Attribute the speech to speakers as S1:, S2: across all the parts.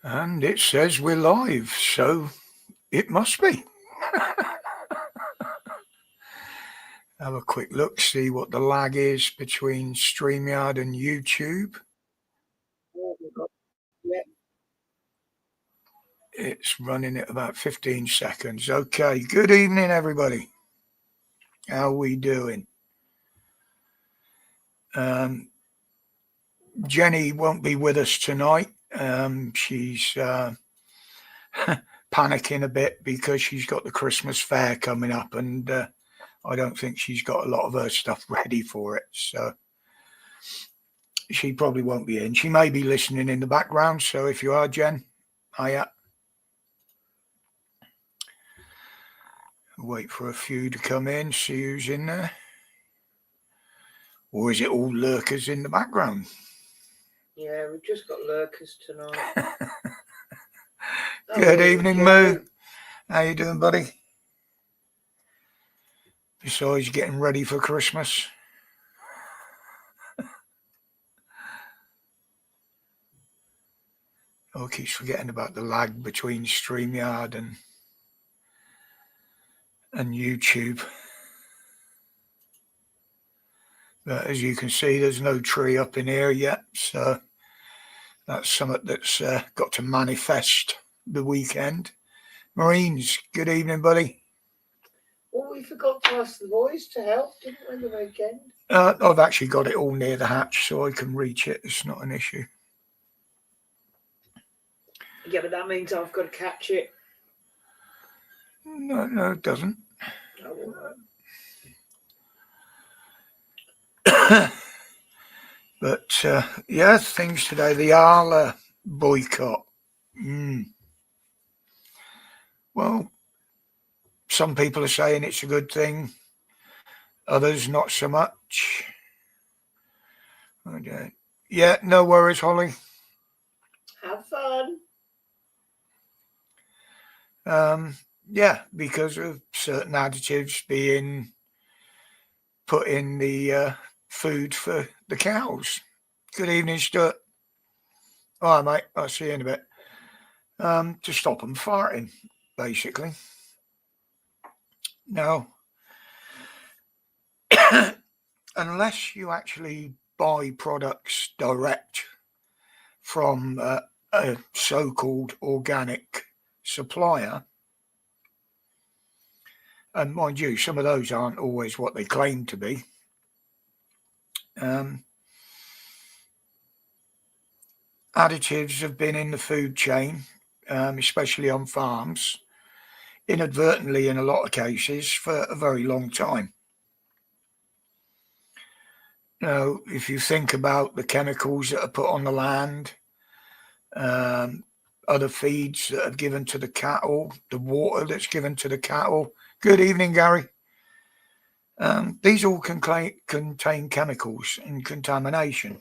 S1: And it says we're live, so it must be. Have a quick look, see what the lag is between StreamYard and YouTube. It's running at about 15 seconds. Okay, good evening, everybody. How we doing? Jenny won't be with us tonight. She's panicking a bit because she's got the Christmas fair coming up, and I don't think she's got a lot of her stuff ready for it. So she probably won't be in. She may be listening in the background. So if you are, Jen, hiya. Wait for a few to come in, see who's in there. Or is it all lurkers in the background?
S2: Yeah, we've just got lurkers tonight.
S1: Good evening, Moo. How you doing, buddy? Besides getting ready for Christmas. Oh, I keep forgetting about the lag between StreamYard and YouTube. But as you can see, there's no tree up in here yet, so that's something that's got to manifest the weekend. Marines, good evening, buddy.
S2: Well, we forgot to ask the boys to help, didn't we, the weekend?
S1: I've actually got it all near the hatch, so I can reach it. It's not an issue.
S2: Yeah, but that means I've got to catch it.
S1: No, it doesn't. But yeah, things today. The Arla boycott. Well, some people are saying it's a good thing. Others not so much. Okay. Yeah, no worries, Holly.
S2: Have fun.
S1: Yeah, because of certain additives being put in the food for the cows. Good evening, Stuart. All right, mate. I'll see you in a bit. To stop them farting, basically. Now, unless you actually buy products direct from a so-called organic supplier, and mind you, some of those aren't always what they claim to be. Additives have been in the food chain, especially on farms, inadvertently in a lot of cases, for a very long time. Now, if you think about the chemicals that are put on the land, other feeds that are given to the cattle, the water that's given to the cattle. Good evening, Gary. These all contain chemicals and contamination.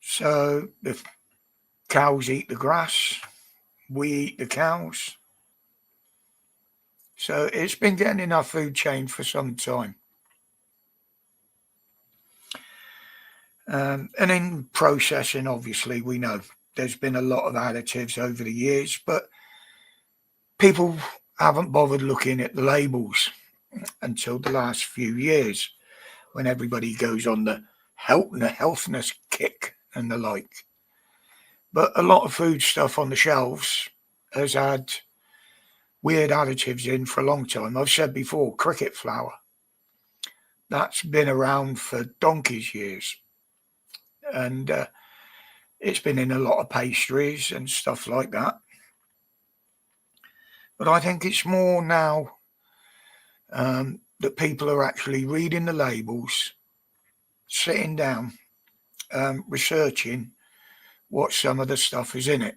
S1: So the cows eat the grass, we eat the cows. So it's been getting in our food chain for some time. And in processing, obviously, we know there's been a lot of additives over the years, but people haven't bothered looking at the labels until the last few years, when everybody goes on the healthness kick and the like. But a lot of food stuff on the shelves has had weird additives in for a long time. I've said before, cricket flour. That's been around for donkey's years. And it's been in a lot of pastries and stuff like that. But I think it's more now that people are actually reading the labels, sitting down, researching what some of the stuff is in it.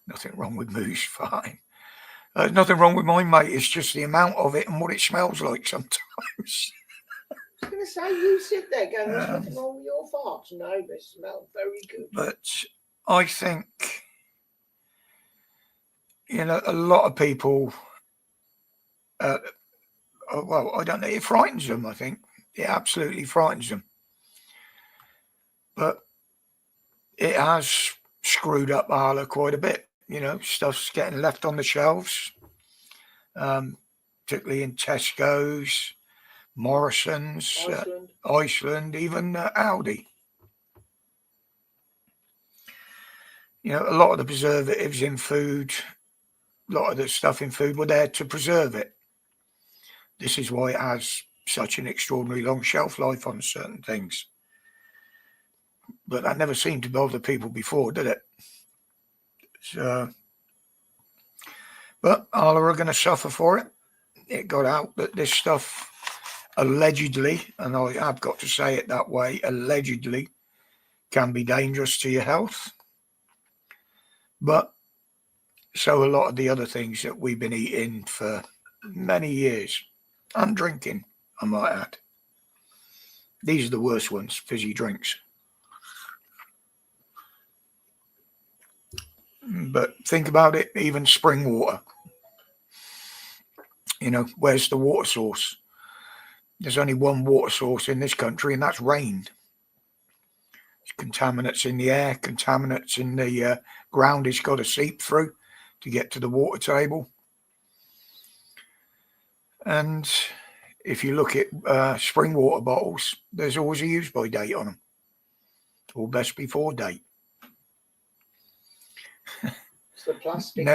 S1: Nothing wrong with mousse, fine. There's nothing wrong with mine, mate. It's just the amount of it and what it smells like sometimes.
S2: I was going to say, you sit there going, there's nothing wrong with your farts. No, they smell very good.
S1: But I think, a lot of people, well, I don't know, it frightens them, I think. It absolutely frightens them. But it has screwed up Arla quite a bit. Stuff's getting left on the shelves, particularly in Tesco's, Morrison's, Iceland, even Aldi. A lot of the preservatives in food, a lot of the stuff in food were there to preserve it. This is why it has such an extraordinary long shelf life on certain things. But that never seemed to bother people before, did it? So, but Arla are going to suffer for it. It got out that this stuff allegedly, and I have got to say it that way, allegedly can be dangerous to your health. But so a lot of the other things that we've been eating for many years and drinking, I might add. These are the worst ones, fizzy drinks. But think about it, even spring water. Where's the water source? There's only one water source in this country, and that's rain. There's contaminants in the air, contaminants in the ground it's got to seep through to get to the water table. And if you look at spring water bottles, there's always a use-by date on them, or best before date.
S2: It's the plastic.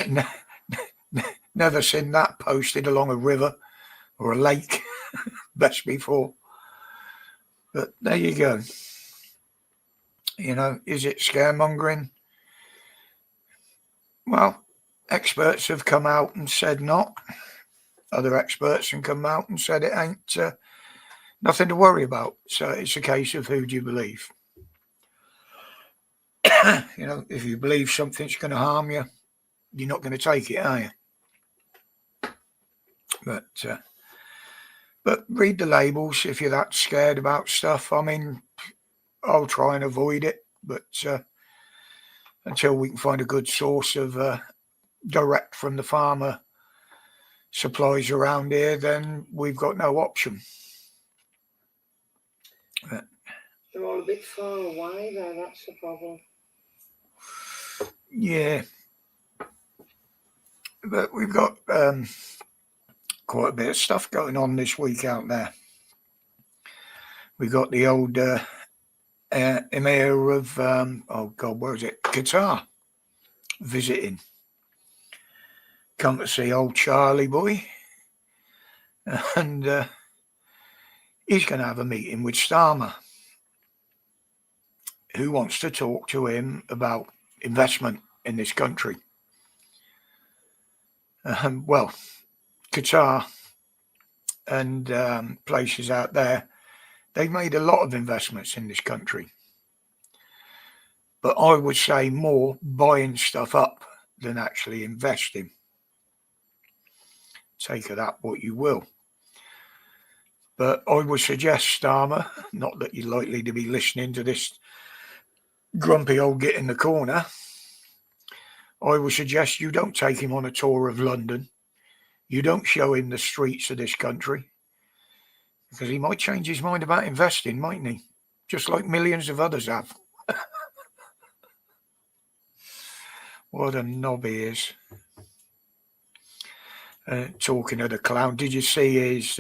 S1: Never seen that posted along a river or a lake. Best before. But there you go. Is it scaremongering? Well, experts have come out and said not. Other experts have come out and said it ain't nothing to worry about. So it's a case of who do you believe. If you believe something's going to harm you, you're not going to take it, are you? But read the labels if you're that scared about stuff. I mean, I'll try and avoid it, but until we can find a good source of direct from the farmer supplies around here, then we've got no option.
S2: They're all a bit far away there, that's the problem.
S1: Yeah. But we've got quite a bit of stuff going on this week out there. We've got the old Emir of, where is it? Qatar visiting. Come to see old Charlie boy. And he's going to have a meeting with Starmer, who wants to talk to him about investment in this country. Well, Qatar and places out there, they've made a lot of investments in this country. But I would say more buying stuff up than actually investing. Take of that what you will. But I would suggest Starmer, not that you're likely to be listening to this grumpy old git in the corner, I would suggest you don't take him on a tour of London. You don't show him the streets of this country, because he might change his mind about investing, mightn't he? Just like millions of others have. What a knob he is. Talking of the clown, did you see his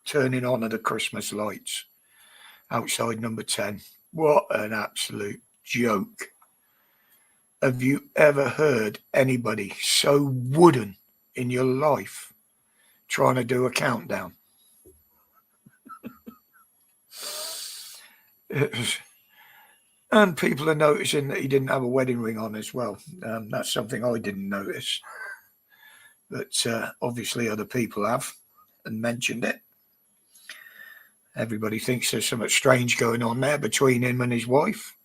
S1: turning on of the Christmas lights outside number 10? What an absolute joke. Have you ever heard anybody so wooden in your life trying to do a countdown? And people are noticing that he didn't have a wedding ring on as well. That's something I didn't notice. But obviously other people have and mentioned it. Everybody thinks there's something strange going on there between him and his wife.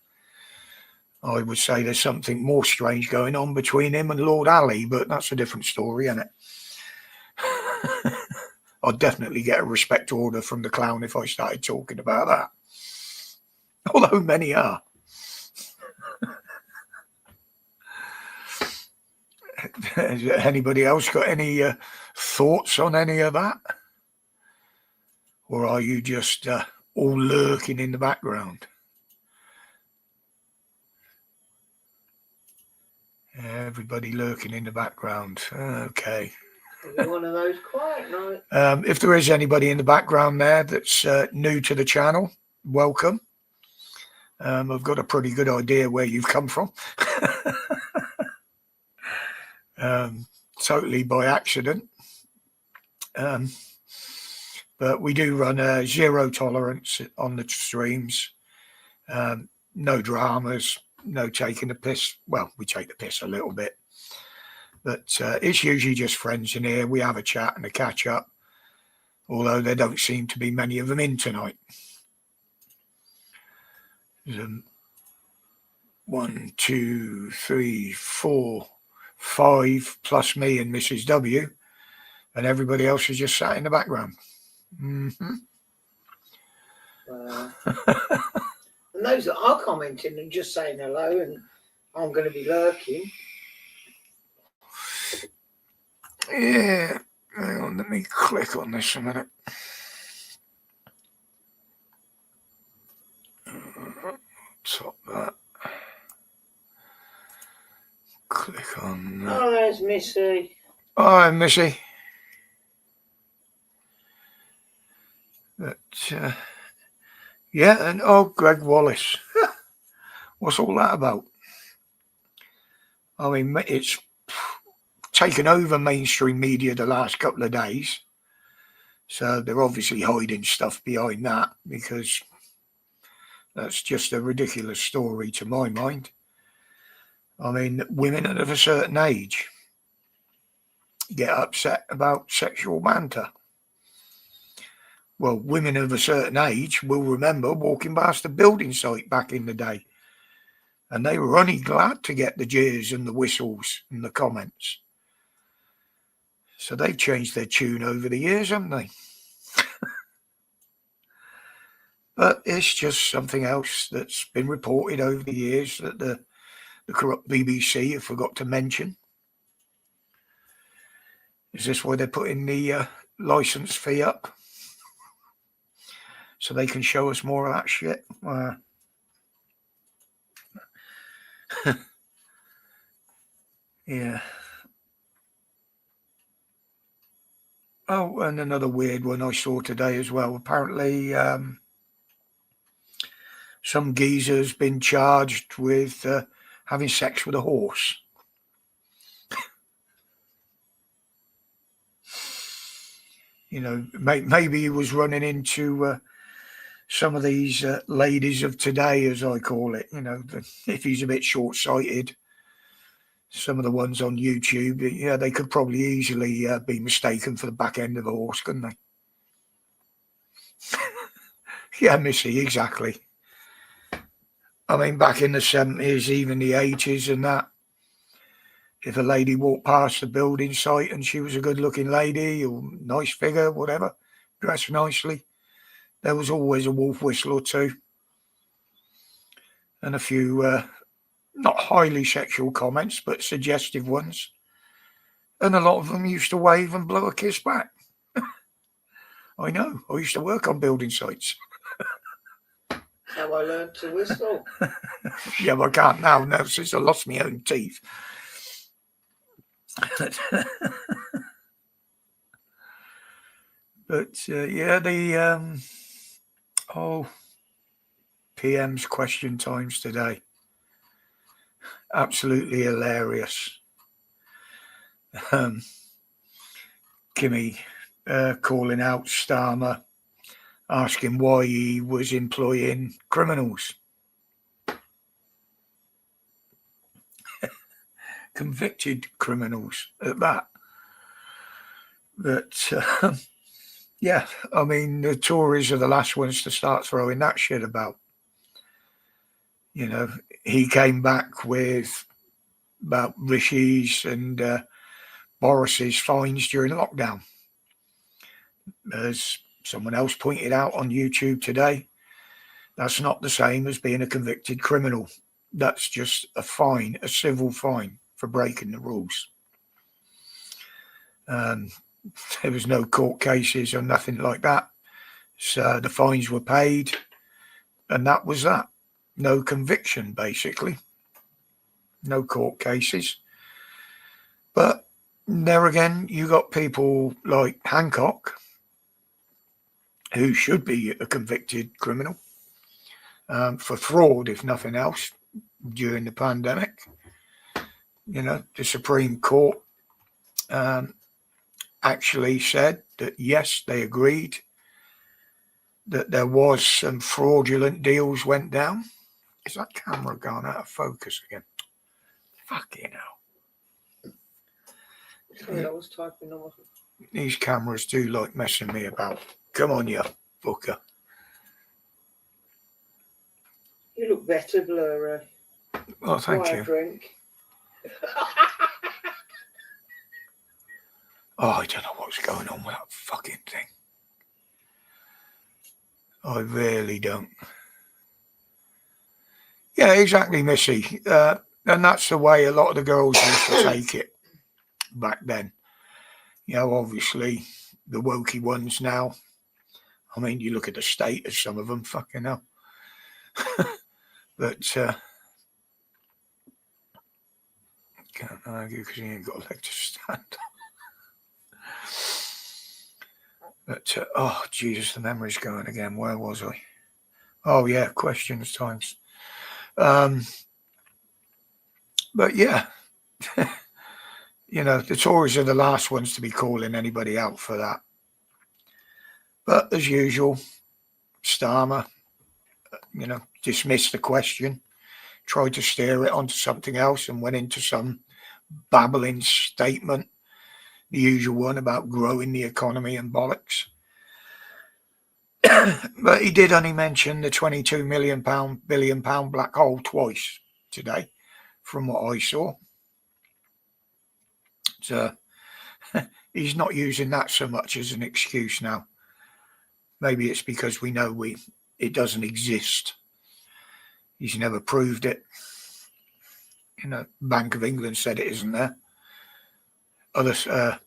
S1: I would say there's something more strange going on between him and Lord Ali, but that's a different story, isn't it? I'd definitely get a respect order from the clown if I started talking about that. Although many are. Has anybody else got any thoughts on any of that? Or are you just all lurking in the background? Everybody lurking in the background. Okay.
S2: It'll be one of those quiet nights.
S1: If there is anybody in the background there that's new to the channel, welcome. I've got a pretty good idea where you've come from. Totally by accident. But we do run a zero tolerance on the streams. No dramas, no taking the piss. Well, we take the piss a little bit. But it's usually just friends in here. We have a chat and a catch up. Although there don't seem to be many of them in tonight. 1, 2, 3, 4, 5 plus me and Mrs. W, and everybody else is just sat in the background. Mm-hmm.
S2: And those that are commenting and just saying hello, and I'm going to be lurking.
S1: Yeah, hang on, let me click on this a minute. Top that. Click on that.
S2: Oh, there's Missy.
S1: Hi, Missy. But, yeah, and Greg Wallace. What's all that about? I mean, it's taken over mainstream media the last couple of days. So they're obviously hiding stuff behind that, because that's just a ridiculous story to my mind. I mean, women of a certain age get upset about sexual banter. Well, women of a certain age will remember walking past a building site back in the day, and they were only glad to get the jeers and the whistles and the comments. So they've changed their tune over the years, haven't they? But it's just something else that's been reported over the years that the corrupt BBC have forgot to mention. Is this why they're putting the license fee up? So they can show us more of that shit? Yeah. Oh, and another weird one I saw today as well. Apparently, some geezer's been charged with having sex with a horse. You know, maybe he was running into some of these ladies of today, as I call it. You know, if he's a bit short-sighted, some of the ones on YouTube, yeah, they could probably easily be mistaken for the back end of a horse, couldn't they? Yeah, Missy, exactly. I mean, back in the 70s, even the 80s and that, if a lady walked past the building site and she was a good-looking lady or nice figure, whatever, dressed nicely, there was always a wolf whistle or two. And a few not highly sexual comments, but suggestive ones. And a lot of them used to wave and blow a kiss back. I know. I used to work on building sites.
S2: How I learned to whistle.
S1: Yeah, but I can't now since I lost my own teeth. But yeah, the PM's question times today, absolutely hilarious. Kimmy calling out Starmer, asking why he was employing criminals. Convicted criminals at that. But yeah, I mean, the Tories are the last ones to start throwing that shit about. You know, he came back with about Rishi's and Boris's fines during lockdown. As someone else pointed out on YouTube today, that's not the same as being a convicted criminal. That's just a fine, a civil fine for breaking the rules. There was no court cases or nothing like that. So the fines were paid, and that was that. No conviction, basically. No court cases. But there again, you got people like Hancock, who should be a convicted criminal for fraud, if nothing else, during the pandemic. You know, the Supreme Court actually said that, yes, they agreed that there was some fraudulent deals went down. Is that camera gone out of focus again? Fucking hell.
S2: Sorry, I was typing on.
S1: These cameras do like messing me about. Come on, you fucker.
S2: You look better, Blurry.
S1: Oh, thank you.
S2: Drink.
S1: Oh, I don't know what's going on with that fucking thing. I really don't. Yeah, exactly, Missy. And that's the way a lot of the girls used to take it back then. You know, obviously, the wokey ones now. I mean, you look at the state of some of them, fucking hell. But can't argue because he ain't got a leg to stand. But, oh, Jesus, the memory's going again. Where was I? Oh, yeah, questions times. But, yeah, you know, the Tories are the last ones to be calling anybody out for that. But, as usual, Starmer, you know, dismissed the question, tried to steer it onto something else and went into some babbling statement, the usual one about growing the economy and bollocks. But he did only mention the £22 billion black hole twice today, from what I saw. So he's not using that so much as an excuse now. Maybe it's because we know it doesn't exist. He's never proved it. You know, Bank of England said it isn't there. Other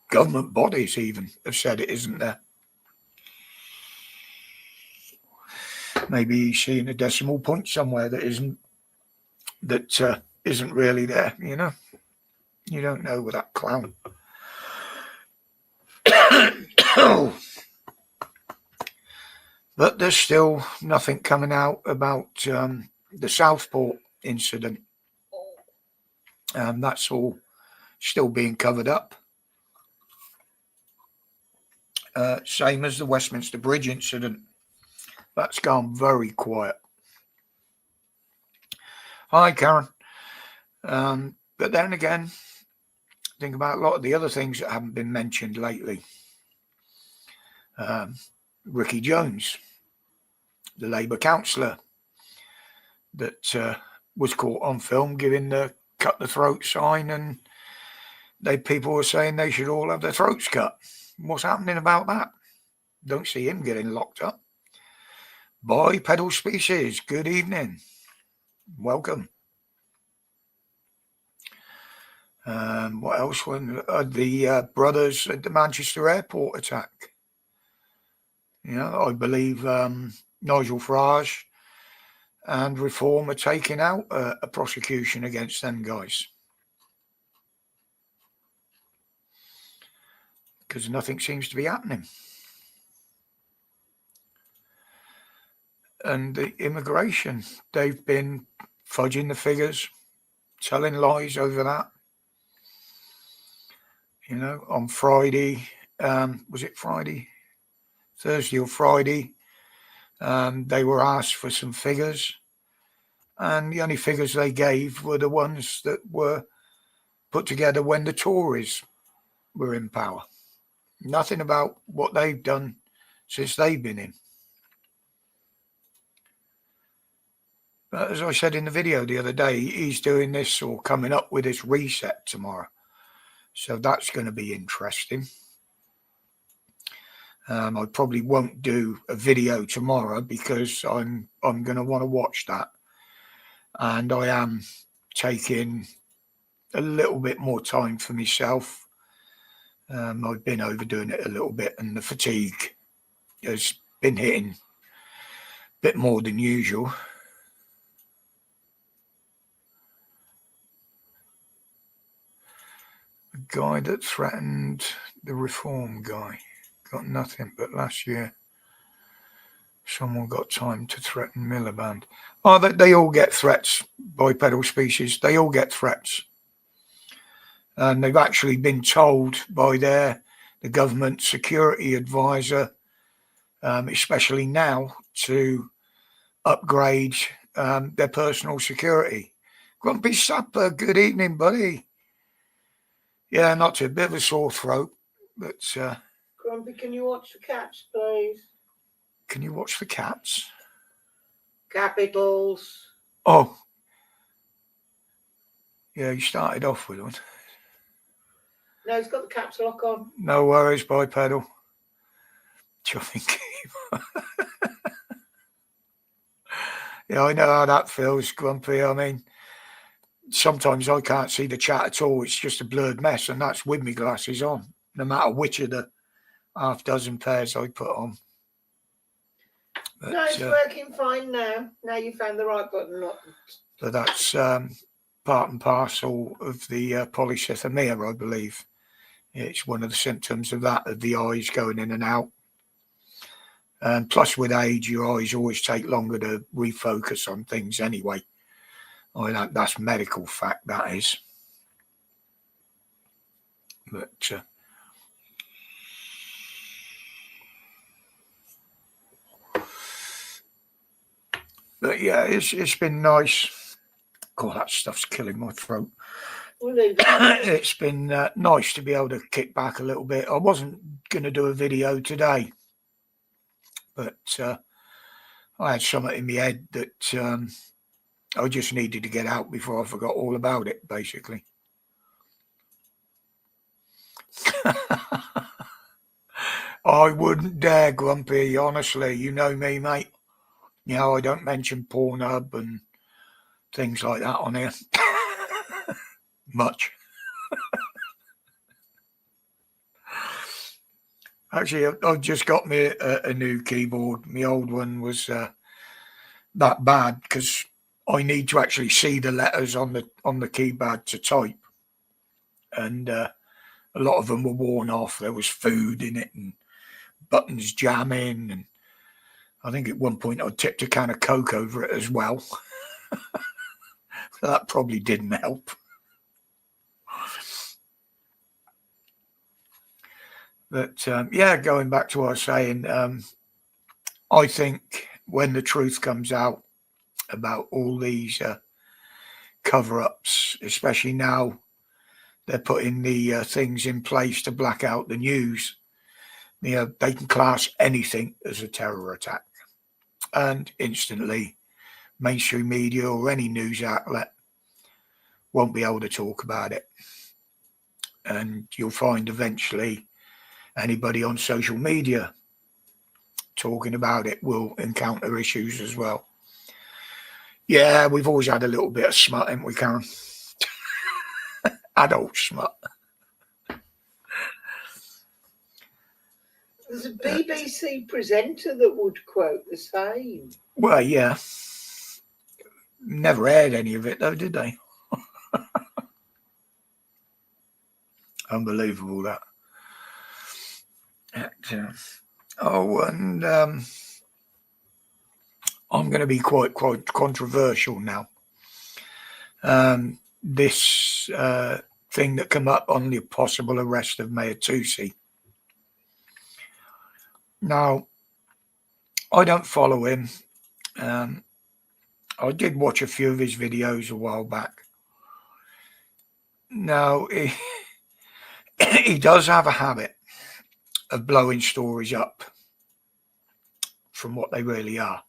S1: government bodies even have said it isn't there. Maybe he's seeing a decimal point somewhere that isn't really there, you know. You don't know with that clown. But there's still nothing coming out about the Southport incident. That's all still being covered up. Same as the Westminster Bridge incident. That's gone very quiet. Hi, Karen. But then again, think about a lot of the other things that haven't been mentioned lately. Ricky Jones, the Labour councillor that was caught on film giving the cut the throat sign, and people were saying they should all have their throats cut. What's happening about that? Don't see him getting locked up. Bipedal species, good evening. Welcome. What else? The brothers at the Manchester airport attack. You know, I believe Nigel Farage and Reform are taking out a prosecution against them guys. Because nothing seems to be happening. And the immigration, they've been fudging the figures, telling lies over that. You know, on Friday, was it Friday? Thursday or Friday, they were asked for some figures. And the only figures they gave were the ones that were put together when the Tories were in power. Nothing about what they've done since they've been in. But as I said in the video the other day, he's doing this or coming up with this reset tomorrow. So that's going to be interesting. I probably won't do a video tomorrow because I'm going to want to watch that. And I am taking a little bit more time for myself. I've been overdoing it a little bit, and the fatigue has been hitting a bit more than usual. guy that threatened the reform guy. Got nothing, but last year someone got time to threaten Miliband. Oh, they all get threats, bipedal species. They all get threats. And they've actually been told by the government security advisor, especially now, to upgrade their personal security. Grumpy Supper, good evening, buddy. Yeah, not too, a bit of a sore throat, but...
S2: Grumpy, can you watch the cats, please?
S1: Can you watch the cats?
S2: Capitals.
S1: Oh. Yeah, you started off with one.
S2: No, it's got the caps lock on.
S1: No worries, bipedal. Chuffing keeper. Yeah, I know how that feels, Grumpy. I mean, sometimes I can't see the chat at all. It's just a blurred mess, and that's with my glasses on, no matter which of the half dozen pairs I put on. But,
S2: no, it's working fine now. Now you found the right button.
S1: So that's part and parcel of the polycythemia, I believe. It's one of the symptoms of that, of the eyes going in and out. And plus, with age, your eyes always take longer to refocus on things anyway. I mean, that's medical fact, that is. But yeah, it's been nice. God, that stuff's killing my throat. It's been nice to be able to kick back a little bit. I wasn't going to do a video today, but I had something in my head that I just needed to get out before I forgot all about it, basically. I wouldn't dare, Grumpy, honestly. You know me, mate. You know, I don't mention Pornhub and things like that on here. Much. Actually, I've just got me a new keyboard. My old one was that bad because I need to actually see the letters on the keypad to type, and a lot of them were worn off. There was food in it and buttons jamming, and I think at one point I tipped a can of Coke over it as well. So that probably didn't help. But yeah, going back to what I was saying, I think when the truth comes out about all these cover-ups, especially now they're putting the things in place to black out the news, you know, they can class anything as a terror attack, and instantly mainstream media or any news outlet won't be able to talk about it. And you'll find eventually anybody on social media talking about it will encounter issues as well. Yeah, we've always had a little bit of smut, haven't we, Karen? Adult smut.
S2: There's a BBC presenter that would quote the same.
S1: Well, yeah. Never aired any of it, though, did they? Unbelievable, that. Oh, and I'm going to be quite controversial now. This thing that came up on the possible arrest of Mayor Tusi. Now, I don't follow him. I did watch a few of his videos a while back. Now, he does have a habit of blowing stories up from what they really are.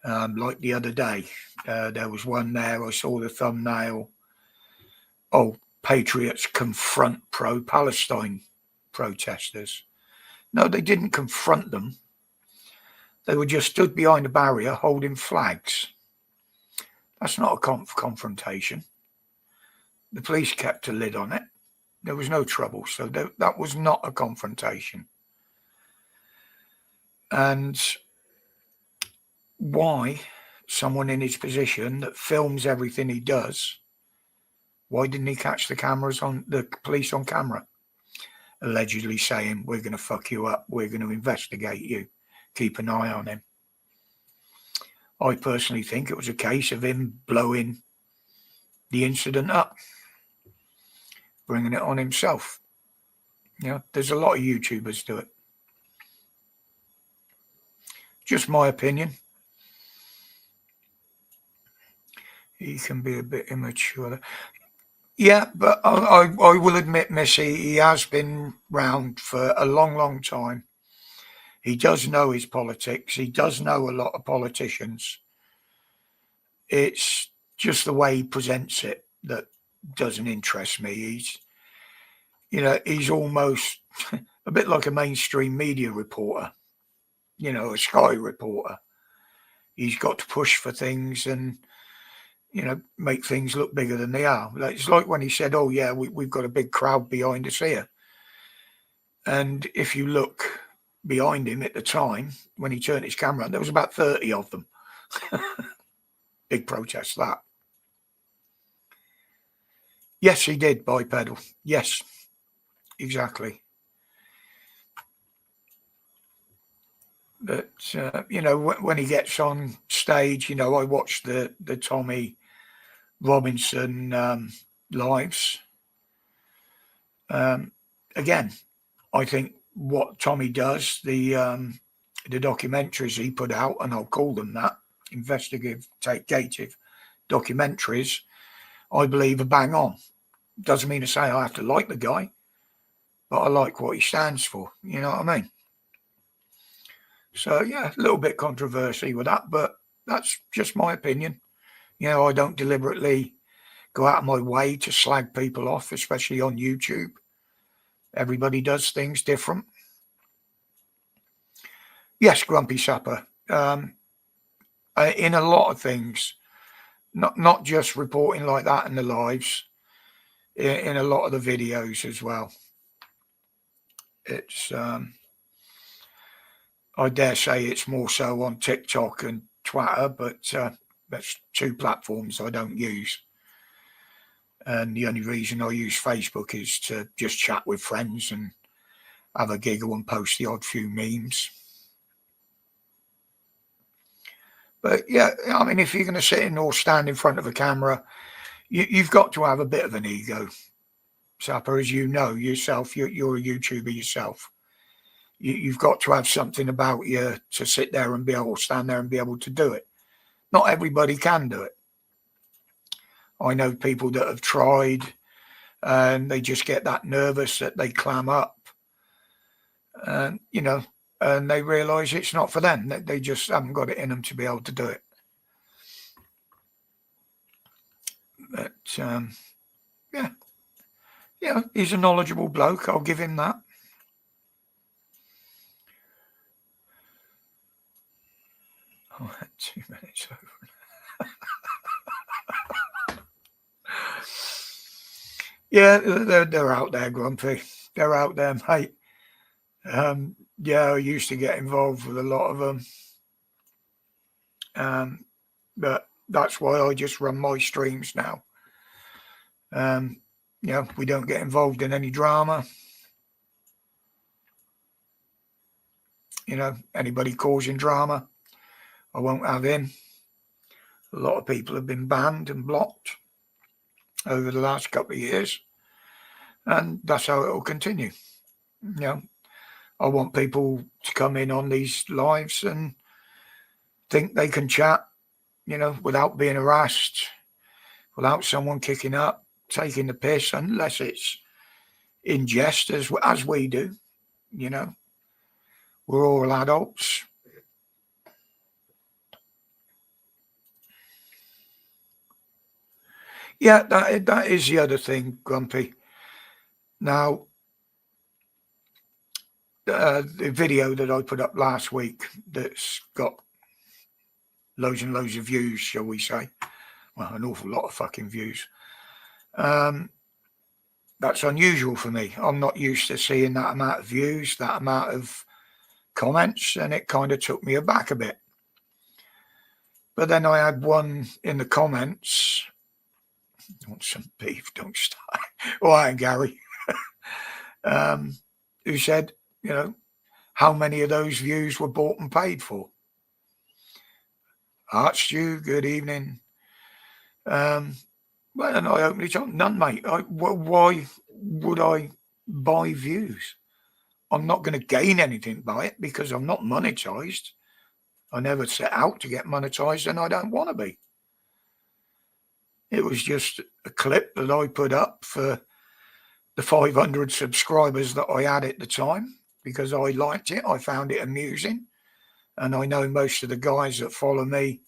S1: Like the other day, there was one there, I saw the thumbnail. Oh, patriots confront pro-Palestine protesters. No, they didn't confront them. They were just stood behind a barrier holding flags. That's not a confrontation. The police kept a lid on it. There was no trouble. So that was not a confrontation. And why someone in his position that films everything he does Why didn't he catch the police on camera? Allegedly saying, we're going to fuck you up. We're going to investigate you. Keep an eye on him. I personally think it was a case of him blowing the incident up, bringing it on himself. There's a lot of YouTubers do it. Just my opinion. He can be a bit immature. Yeah, but I will admit, Missy, he has been round for a long, long time. He does know his politics. He does know a lot of politicians. It's just the way he presents it that doesn't interest me. He's almost a bit like a mainstream media reporter, a Sky reporter. He's got to push for things and, make things look bigger than they are. It's like when he said, oh, yeah, we've got a big crowd behind us here. And if you look behind him at the time, when he turned his camera on, there was about 30 of them. Big protest, that. Yes, he did bipedal. Yes, exactly. But, when he gets on stage, I watched the Tommy Robinson lives. Again, I think what Tommy does, the documentaries he put out, and I'll call them that, investigative documentaries, I believe are bang on. Doesn't mean to say I have to like the guy, but I like what he stands for. You know what I mean? So, yeah, a little bit controversy with that, but that's just my opinion. I don't deliberately go out of my way to slag people off, especially on YouTube. Everybody does things different. Yes, Grumpy Supper. In a lot of things, not just reporting like that in the lives, in a lot of the videos as well. It's, I dare say it's more so on TikTok and Twitter, but that's two platforms I don't use. And the only reason I use Facebook is to just chat with friends and have a giggle and post the odd few memes. But yeah, I mean, if you're going to sit in or stand in front of a camera, you've got to have a bit of an ego. Sapper, as you know yourself, you're a YouTuber yourself. You've got to have something about you to sit there and be able to stand there and be able to do it. Not everybody can do it. I know people that have tried and they just get that nervous that they clam up. And, and they realise it's not for them. They just haven't got it in them to be able to do it. But, yeah, he's a knowledgeable bloke. I'll give him that. I had 2 minutes over. Yeah, they're out there, Grumpy. They're out there, mate. Yeah, I used to get involved with a lot of them. But that's why I just run my streams now. We don't get involved in any drama. Anybody causing drama, I won't have in. A lot of people have been banned and blocked over the last couple of years, and that's how it will continue. I want people to come in on these lives and think they can chat, without being harassed, without someone kicking up, taking the piss, unless it's in jest, as we do. We're all adults. Yeah, that is the other thing, Grumpy. Now, the video that I put up last week that's got loads and loads of views, shall we say. Well, an awful lot of fucking views. That's unusual for me. I'm not used to seeing that amount of views, that amount of comments, and it kind of took me aback a bit. But then I had one in the comments Want some beef? Don't start. All right, Gary. Who said, how many of those views were bought and paid for? Art Stew, good evening. Well, and I openly told none, mate. Why would I buy views? I'm not going to gain anything by it because I'm not monetized. I never set out to get monetized, and I don't want to be. It was just a clip that I put up for the 500 subscribers that I had at the time because I liked it. I found it amusing. And I know most of the guys that follow me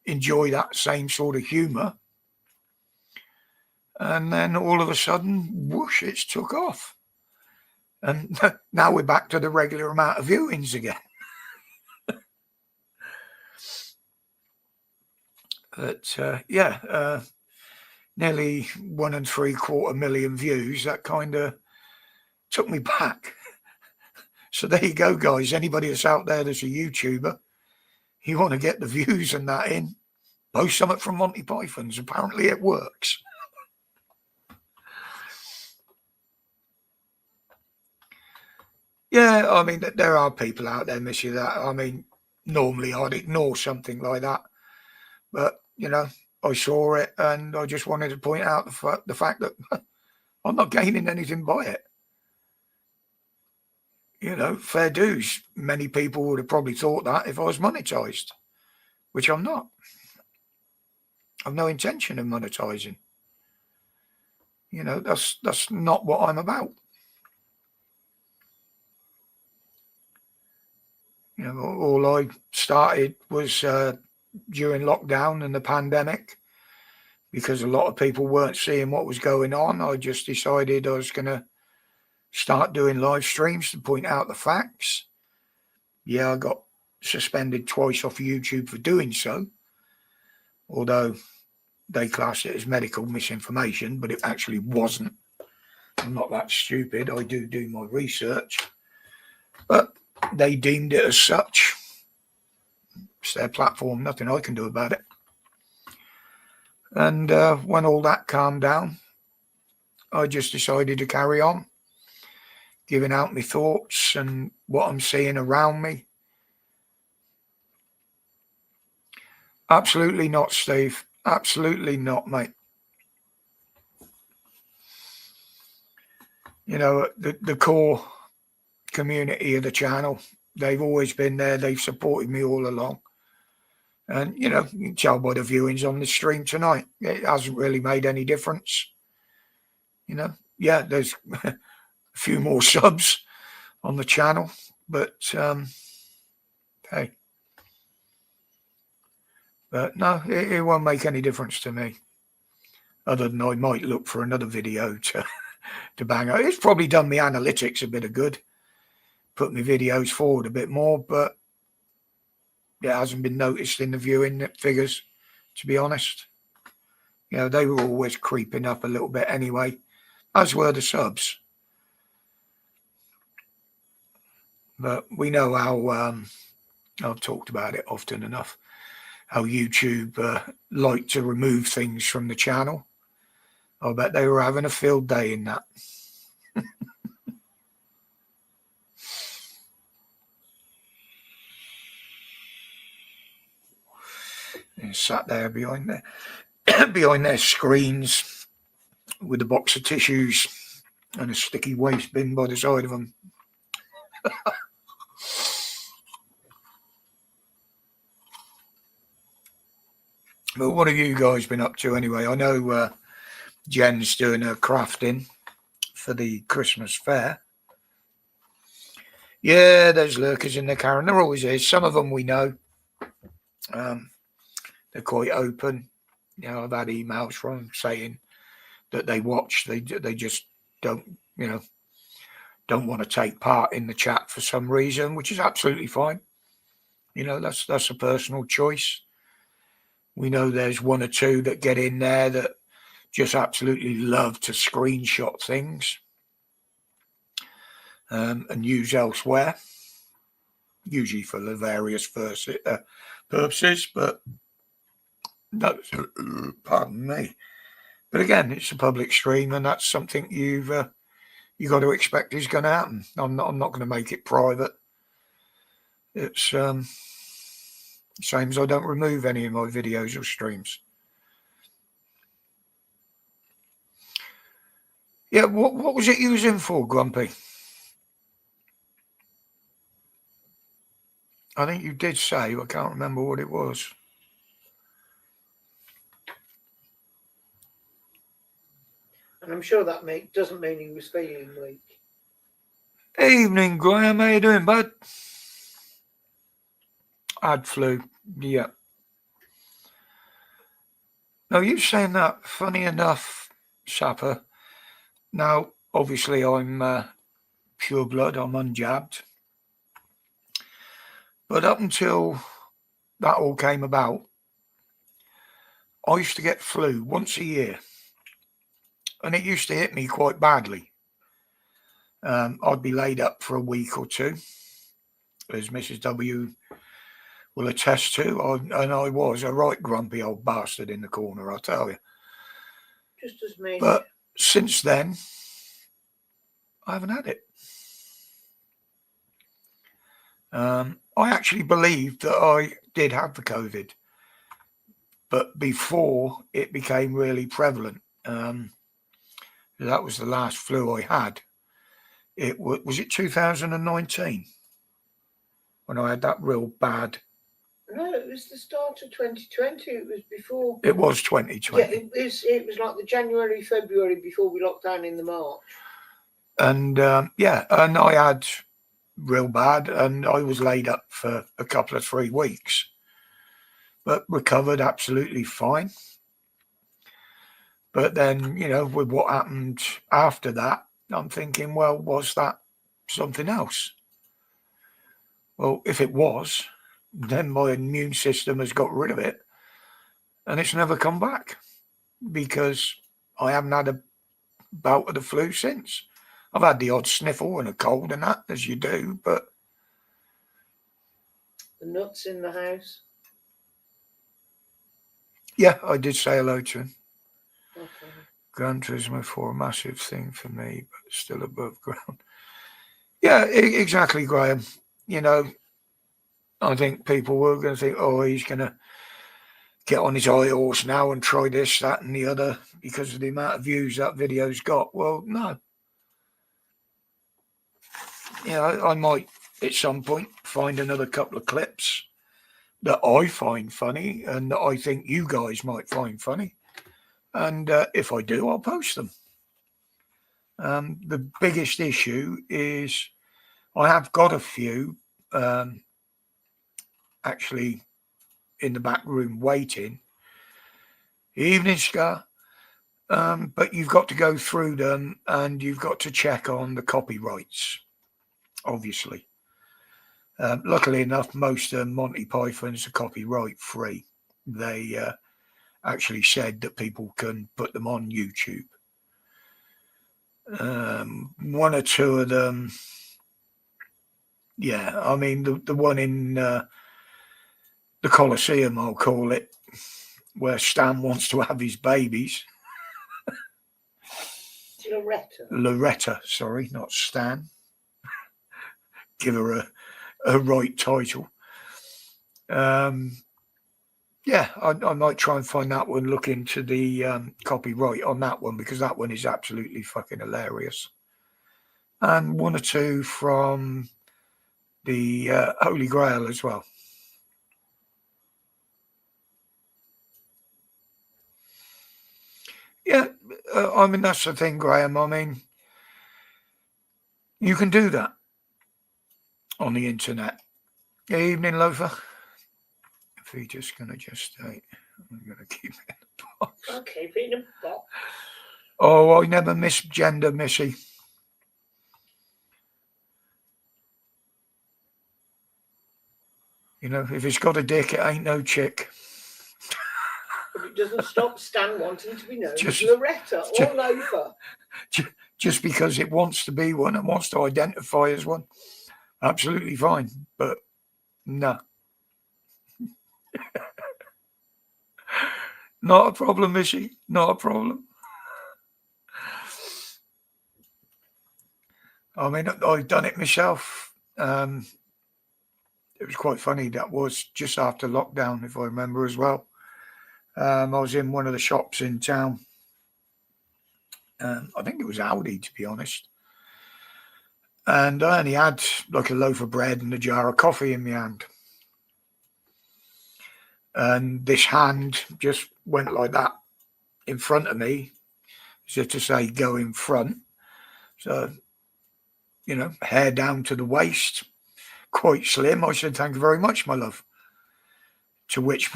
S1: enjoy that same sort of humour. And then all of a sudden, whoosh, it's took off. And now we're back to the regular amount of viewings again. But nearly 1.75 million views. That kind of took me back. So there you go, guys. Anybody that's out there that's a YouTuber, you want to get the views and that in, post something from Monty Python's. Apparently it works. Yeah, I mean, there are people out there missing that. I mean, normally I'd ignore something like that. But, I saw it and I just wanted to point out the fact that I'm not gaining anything by it. Fair dues. Many people would have probably thought that if I was monetized, which I'm not. I've no intention of monetizing. That's not what I'm about. All I started was during lockdown and the pandemic, because a lot of people weren't seeing what was going on. I just decided I was going to start doing live streams to point out the facts. Yeah, I got suspended twice off YouTube for doing so, although they classed it as medical misinformation, but it actually wasn't. I'm not that stupid. I do my research, but they deemed it as such. It's their platform, nothing I can do about it. And when all that calmed down, I just decided to carry on, giving out my thoughts and what I'm seeing around me. Absolutely not, Steve. Absolutely not, mate. The core community of the channel, they've always been there. They've supported me all along. And, you can tell by the viewings on the stream tonight, it hasn't really made any difference. Yeah, there's a few more subs on the channel, but hey. But no, it won't make any difference to me, other than I might look for another video to bang out. It's probably done me analytics a bit of good, put my videos forward a bit more, but it hasn't been noticed in the viewing figures, to be honest. They were always creeping up a little bit anyway, as were the subs. But we know how, I've talked about it often enough, how YouTube like to remove things from the channel. I bet they were having a field day in that. And sat there behind their screens with a box of tissues and a sticky waste bin by the side of them. But what have you guys been up to anyway? I know Jen's doing her crafting for the Christmas fair. Yeah, there's lurkers in there, Karen. There always is. Some of them we know. They're quite open. I've had emails from them saying that they watch. They just don't, don't want to take part in the chat for some reason, which is absolutely fine. That's a personal choice. We know there's one or two that get in there that just absolutely love to screenshot things and use elsewhere, usually for the various purposes. But No, pardon me. But again, it's a public stream, and that's something you've got to expect is going to happen. I'm not going to make it private. It's same as I don't remove any of my videos or streams. Yeah, what was it you was in for, Grumpy? I think you did say, I can't remember what it was.
S2: And I'm sure that doesn't mean he was feeling weak.
S1: Evening, Graham. How you doing, bud? Had flu. Yeah. No, you saying that, funny enough, Sapper. Now, obviously, I'm pure blood. I'm unjabbed. But up until that all came about, I used to get flu once a year. And it used to hit me quite badly. I'd be laid up for a week or two, as Mrs. W will attest to. And I was a right grumpy old bastard in the corner, I'll tell you.
S2: Just as me.
S1: But since then, I haven't had it. I actually believed that I did have the COVID, but before it became really prevalent, that was the last flu I had. It was it 2019 when I had that real bad.
S2: No, it was the start of 2020. It was before.
S1: It was 2020.
S2: Yeah, it was like the January, February before we locked down in the March.
S1: And and I had real bad, and I was laid up for a couple of 3 weeks, but recovered absolutely fine. But then, with what happened after that, I'm thinking, well, was that something else? Well, if it was, then my immune system has got rid of it, and it's never come back, because I haven't had a bout of the flu since. I've had the odd sniffle and a cold and that, as you do, but...
S2: The nuts in the house?
S1: Yeah, I did say hello to him.
S2: Okay.
S1: Gran Turismo 4, a massive thing for me, but still above ground. Yeah, exactly, Graham. I think people were going to think, oh, he's going to get on his high horse now and try this, that, and the other because of the amount of views that video's got. Well, no. I might at some point find another couple of clips that I find funny and that I think you guys might find funny. And if I do, I'll post them. The biggest issue is I have got a few actually in the back room waiting. Evening, Scar. But you've got to go through them and you've got to check on the copyrights, obviously. Luckily enough, most Monty Pythons are copyright free. They actually said that people can put them on YouTube. One or two of them, yeah, I mean, the one in the Colosseum, I'll call it, where Stan wants to have his babies. Loretta, sorry, not Stan. Give her a right title. Yeah, I might try and find that one, look into the copyright on that one, because that one is absolutely fucking hilarious. And one or two from the Holy Grail as well. Yeah, I mean, that's the thing, Graham. I mean, you can do that on the internet. Evening, Loafer. If you're just going to gestate, I'm going to keep it in the box.
S2: I'll keep it in the box.
S1: Oh, I never misgender, Missy. If it's got a dick, it ain't no chick.
S2: But it doesn't stop Stan wanting to be known as Loretta or Loafer.
S1: Just because it wants to be one and wants to identify as one. Absolutely fine. But no. Not a problem, Missy. Not a problem. I mean, I've done it myself. It was quite funny. That was just after lockdown, if I remember as well. I was in one of the shops in town. I think it was Audi, to be honest. And I only had like a loaf of bread and a jar of coffee in my hand. And this hand just went like that in front of me, so to say, go in front. So, you know, hair down to the waist, quite slim. I said, "Thank you very much, my love." To which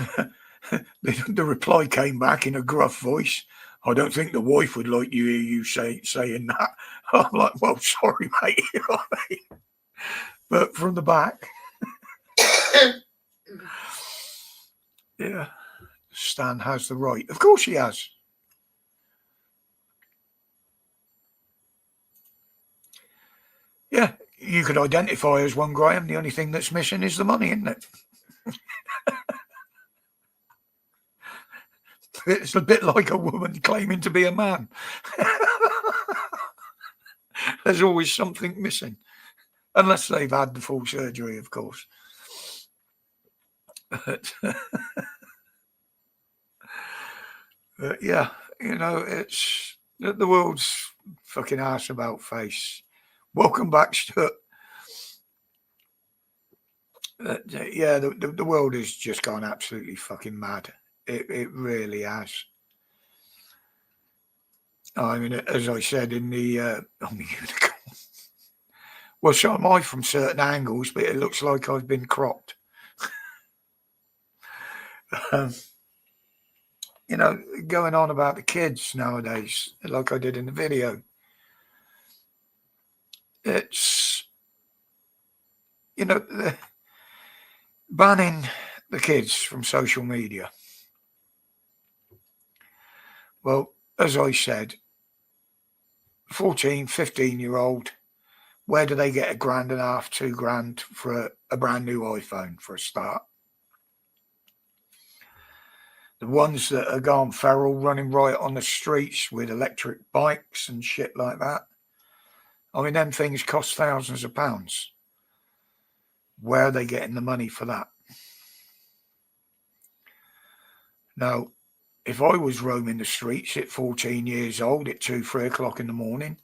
S1: the reply came back in a gruff voice. "I don't think the wife would like you saying that." I'm like, "Well, sorry, mate." You know what I mean? But from the back, yeah, Stan has the right. Of course he has. Yeah, you could identify as one, Graham. The only thing that's missing is the money, isn't it? It's a bit like a woman claiming to be a man. There's always something missing. Unless they've had the full surgery, of course. But yeah, you know, it's the world's fucking arse about face. Welcome back, Stuart. Yeah, the world has just gone absolutely fucking mad. It really has. I mean, as I said in the on the unicorn. Well, so am I from certain angles, but it looks like I've been cropped. You know, going on about the kids nowadays, like I did in the video. It's, you know, banning the kids from social media. Well, as I said, 14, 15-year-old, where do they get $1.5 grand, $2 grand for a brand new iPhone for a start? The ones that are gone feral, running right on the streets with electric bikes and shit like that. I mean, them things cost thousands of pounds. Where are they getting the money for that? Now, if I was roaming the streets at 14 years old at 2, 3 o'clock in the morning,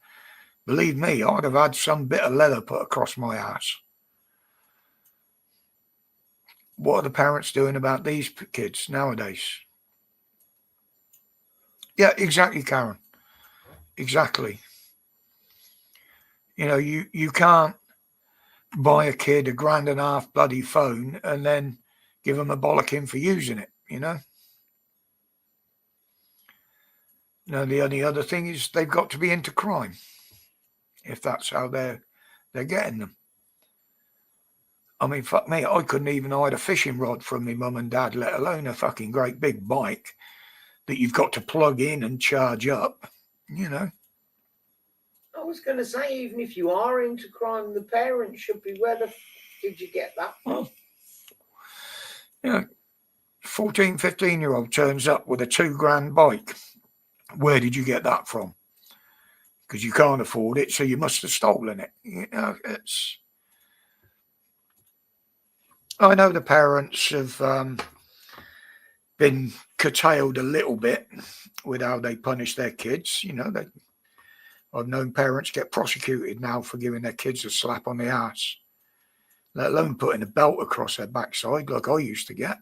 S1: believe me, I'd have had some bit of leather put across my ass. What are the parents doing about these kids nowadays? Yeah, exactly, Karen. Exactly. You know, you can't buy a kid a $1.5 grand bloody phone and then give them a bollocking for using it, you know? No, the only other thing is they've got to be into crime, if that's how they're getting them. I mean, fuck me, I couldn't even hide a fishing rod from my mum and dad, let alone a fucking great big bike that you've got to plug in and charge up, you know.
S2: I was going to say, even if you are into crime, the parents should be, where the did you get that from?
S1: You know, 14, 15-year-old turns up with a $2 grand bike. Where did you get that from? Because you can't afford it, so you must have stolen it. You know, it's... I know the parents have been curtailed a little bit with how they punish their kids. You know, I've known parents get prosecuted now for giving their kids a slap on the ass, let alone putting a belt across their backside like I used to get.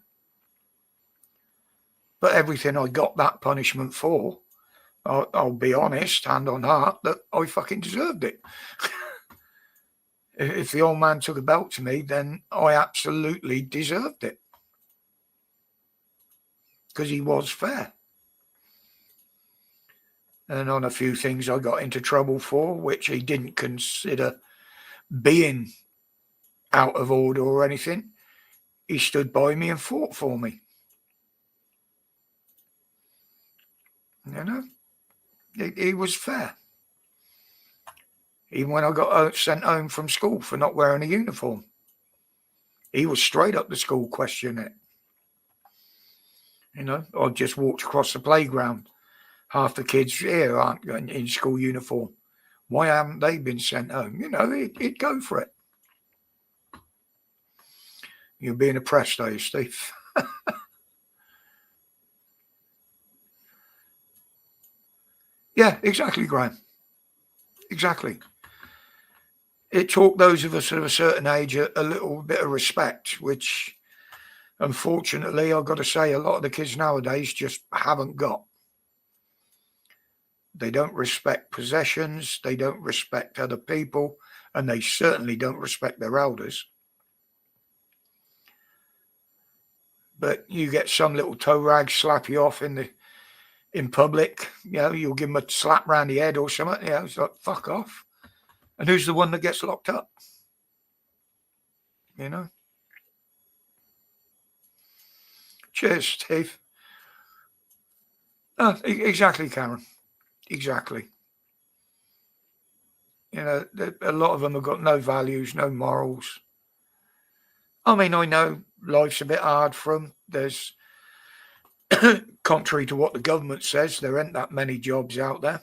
S1: But everything I got that punishment for, I'll be honest, hand on heart, that I fucking deserved it. If the old man took a belt to me, then I absolutely deserved it. Because he was fair. And on a few things I got into trouble for, which he didn't consider being out of order or anything, he stood by me and fought for me. You know, he was fair. Even when I got sent home from school for not wearing a uniform, he was straight up the school questioning it. You know, I've just walked across the playground. Half the kids here aren't going in school uniform. Why haven't they been sent home? You know, it'd go for it. You're being oppressed, are you, Steve? Yeah, exactly, Graham. Exactly. It taught those of us of a certain age a little bit of respect, which unfortunately, I've got to say, a lot of the kids nowadays just haven't got. They don't respect possessions, they don't respect other people, and they certainly don't respect their elders. But you get some little toe rag slap you off in public, you know, you'll give them a slap round the head or something, you know, it's like, fuck off. And who's the one that gets locked up? You know? Cheers, Steve. Oh, exactly, Karen. Exactly. You know, a lot of them have got no values, no morals. I mean, I know life's a bit hard for them. There's, contrary to what the government says, there ain't that many jobs out there.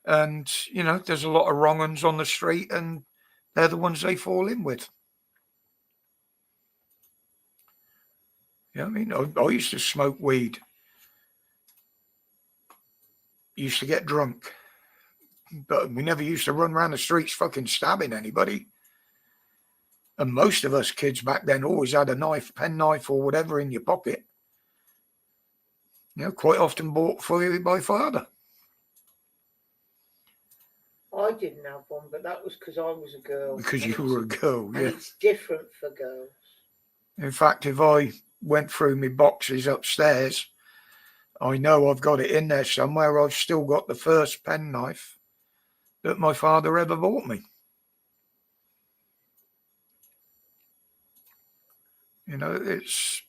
S1: And, you know, there's a lot of wrong uns on the street, and they're the ones they fall in with. You know what I mean? I used to smoke weed. Used to get drunk. But we never used to run around the streets fucking stabbing anybody. And most of us kids back then always had a knife, pen knife or whatever in your pocket. You know, quite often bought for you by father.
S2: I didn't have one, but that was because I was a girl.
S1: Because you were a girl,
S2: and
S1: yeah.
S2: It's different for girls.
S1: In fact, if I went through my boxes upstairs, I know I've got it in there somewhere. I've still got the first penknife that my father ever bought me. You know,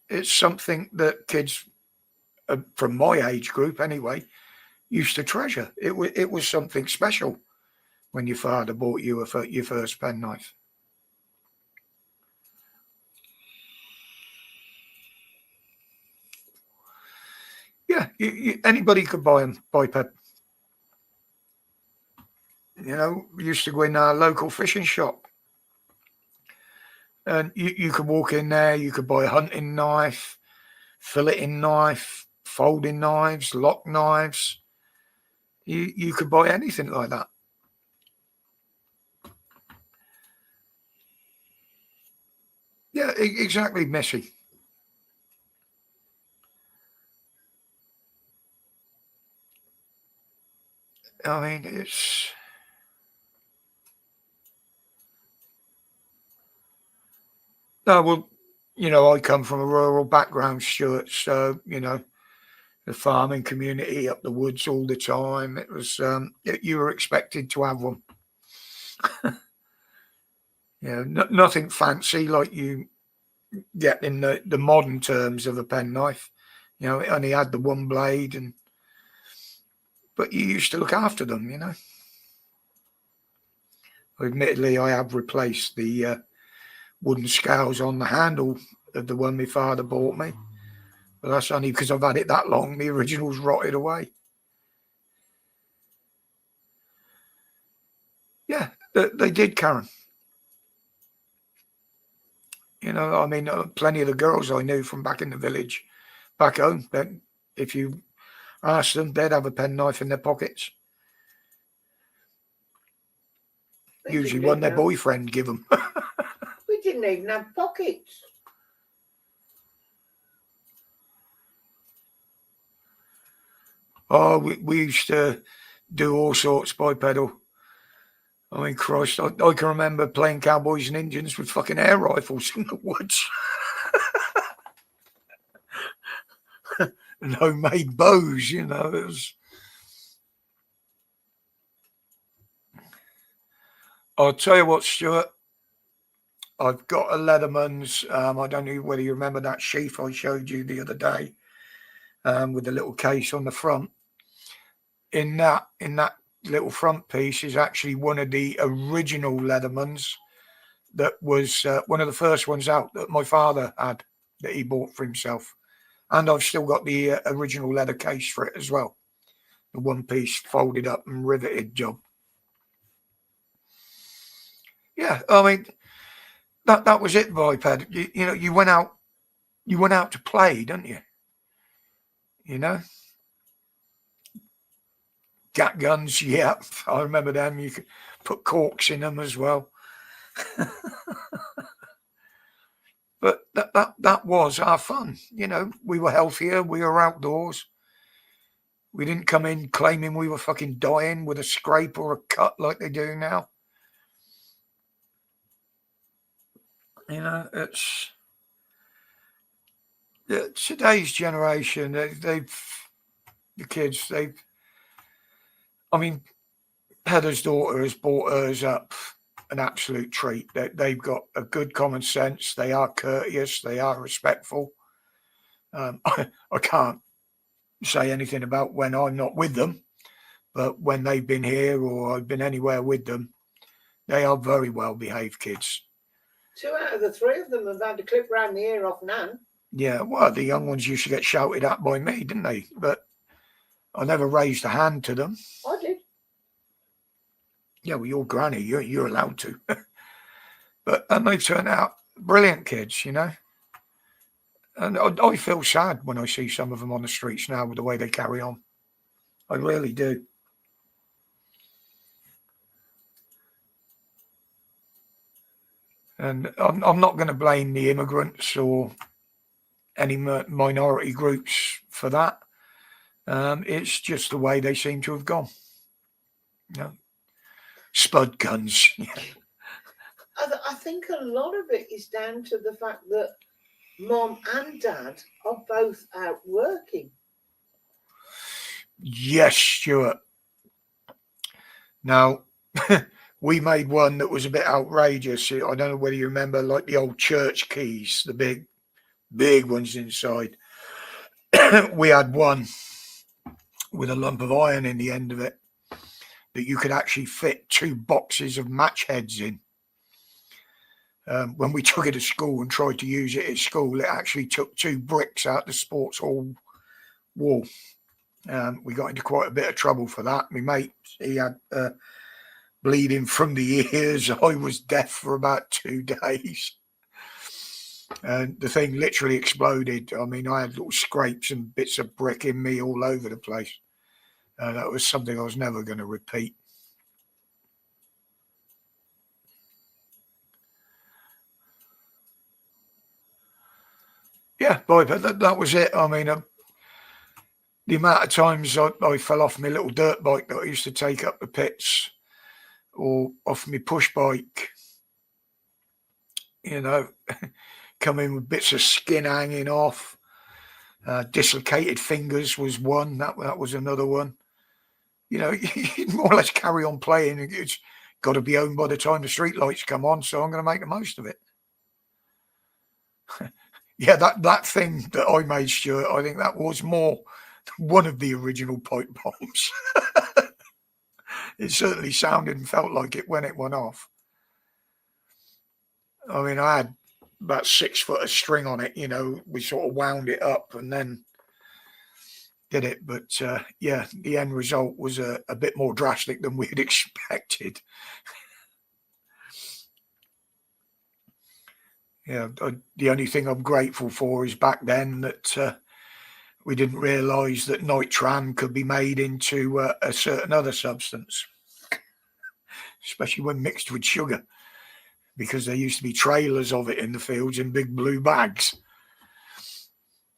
S1: it's something that kids from my age group anyway used to treasure. It was something special when your father bought you your first penknife. Yeah, anybody could buy them, Pep. You know, we used to go in our local fishing shop. And you could walk in there, you could buy a hunting knife, filleting knife, folding knives, lock knives. You could buy anything like that. Yeah, exactly, Missy. I mean, it's... No, well, you know, I come from a rural background, Stuart, so, you know, the farming community up the woods all the time. It was, you were expected to have one. You know, nothing fancy like you get in the modern terms of a penknife. You know, it only had the one blade, but you used to look after them, you know. Admittedly, I have replaced the wooden scales on the handle of the one my father bought me. But that's only because I've had it that long. The original's rotted away. Yeah, they did, Karen. You know, I mean, plenty of the girls I knew from back in the village, back home, then if you asked them, they'd have a penknife in their pockets. Usually one their boyfriend give them.
S2: We didn't even have pockets.
S1: Oh, we used to do all sorts, bipedal. I mean, Christ, I can remember playing cowboys and Indians with fucking air rifles in the woods. And homemade bows, you know. It was... I'll tell you what, Stuart. I've got a Leatherman's. I don't know whether you remember that sheath I showed you the other day, with the little case on the front. In that little front piece is actually one of the original Leathermans that was one of the first ones out that my father had that he bought for himself. And I've still got the original leather case for it as well. The one-piece folded up and riveted job. Yeah, I mean, that was it, Biped. You know, you went out to play, didn't you? You know? Gat guns, yeah, I remember them. You could put corks in them as well. But that was our fun. You know, we were healthier. We were outdoors. We didn't come in claiming we were fucking dying with a scrape or a cut like they do now. You know, it's today's generation. The kids. I mean, Heather's daughter has brought hers up an absolute treat. They've got a good common sense. They are courteous. They are respectful. I can't say anything about when I'm not with them, but when they've been here or I've been anywhere with them, they are very well behaved kids.
S2: 2 out of the 3 of them have had a clip round the ear off Nan.
S1: Yeah, well, the young ones used to get shouted at by me, didn't they? But I never raised a hand to them.
S2: I did.
S1: Yeah, well, you're granny. You're allowed to. But they've turned out brilliant kids, you know. And I feel sad when I see some of them on the streets now with the way they carry on. I really do. And I'm not going to blame the immigrants or any minority groups for that. It's just the way they seem to have gone. You know, spud guns. Yeah.
S2: I think a lot of it is down to the fact that Mom and Dad are both out working.
S1: Yes, Stuart. Now, we made one that was a bit outrageous. I don't know whether you remember, like the old church keys, the big ones inside. We had one with a lump of iron in the end of it that you could actually fit 2 boxes of match heads in. When we took it to school and tried to use it at school, it actually took 2 bricks out the sports hall wall. We got into quite a bit of trouble for that. My mate, he had bleeding from the ears. I was deaf for about 2 days. And the thing literally exploded. I mean, I had little scrapes and bits of brick in me all over the place. That was something I was never going to repeat. Yeah, boy, but that was it. I mean, the amount of times I fell off my little dirt bike that I used to take up the pits, or off my push bike, you know, coming with bits of skin hanging off. Dislocated fingers was one. That was another one. You know, you more or less carry on playing. It's got to be owned by the time the street lights come on, so I'm going to make the most of it. Yeah, that thing that I made, Stuart, I think that was more one of the original pipe bombs. It certainly sounded and felt like it when it went off. I mean, I had about 6 foot of string on it, you know, we sort of wound it up and then did it. But yeah, the end result was a bit more drastic than we had expected. Yeah, the only thing I'm grateful for is back then that we didn't realise that nitram could be made into a certain other substance, especially when mixed with sugar, because there used to be trailers of it in the fields in big blue bags.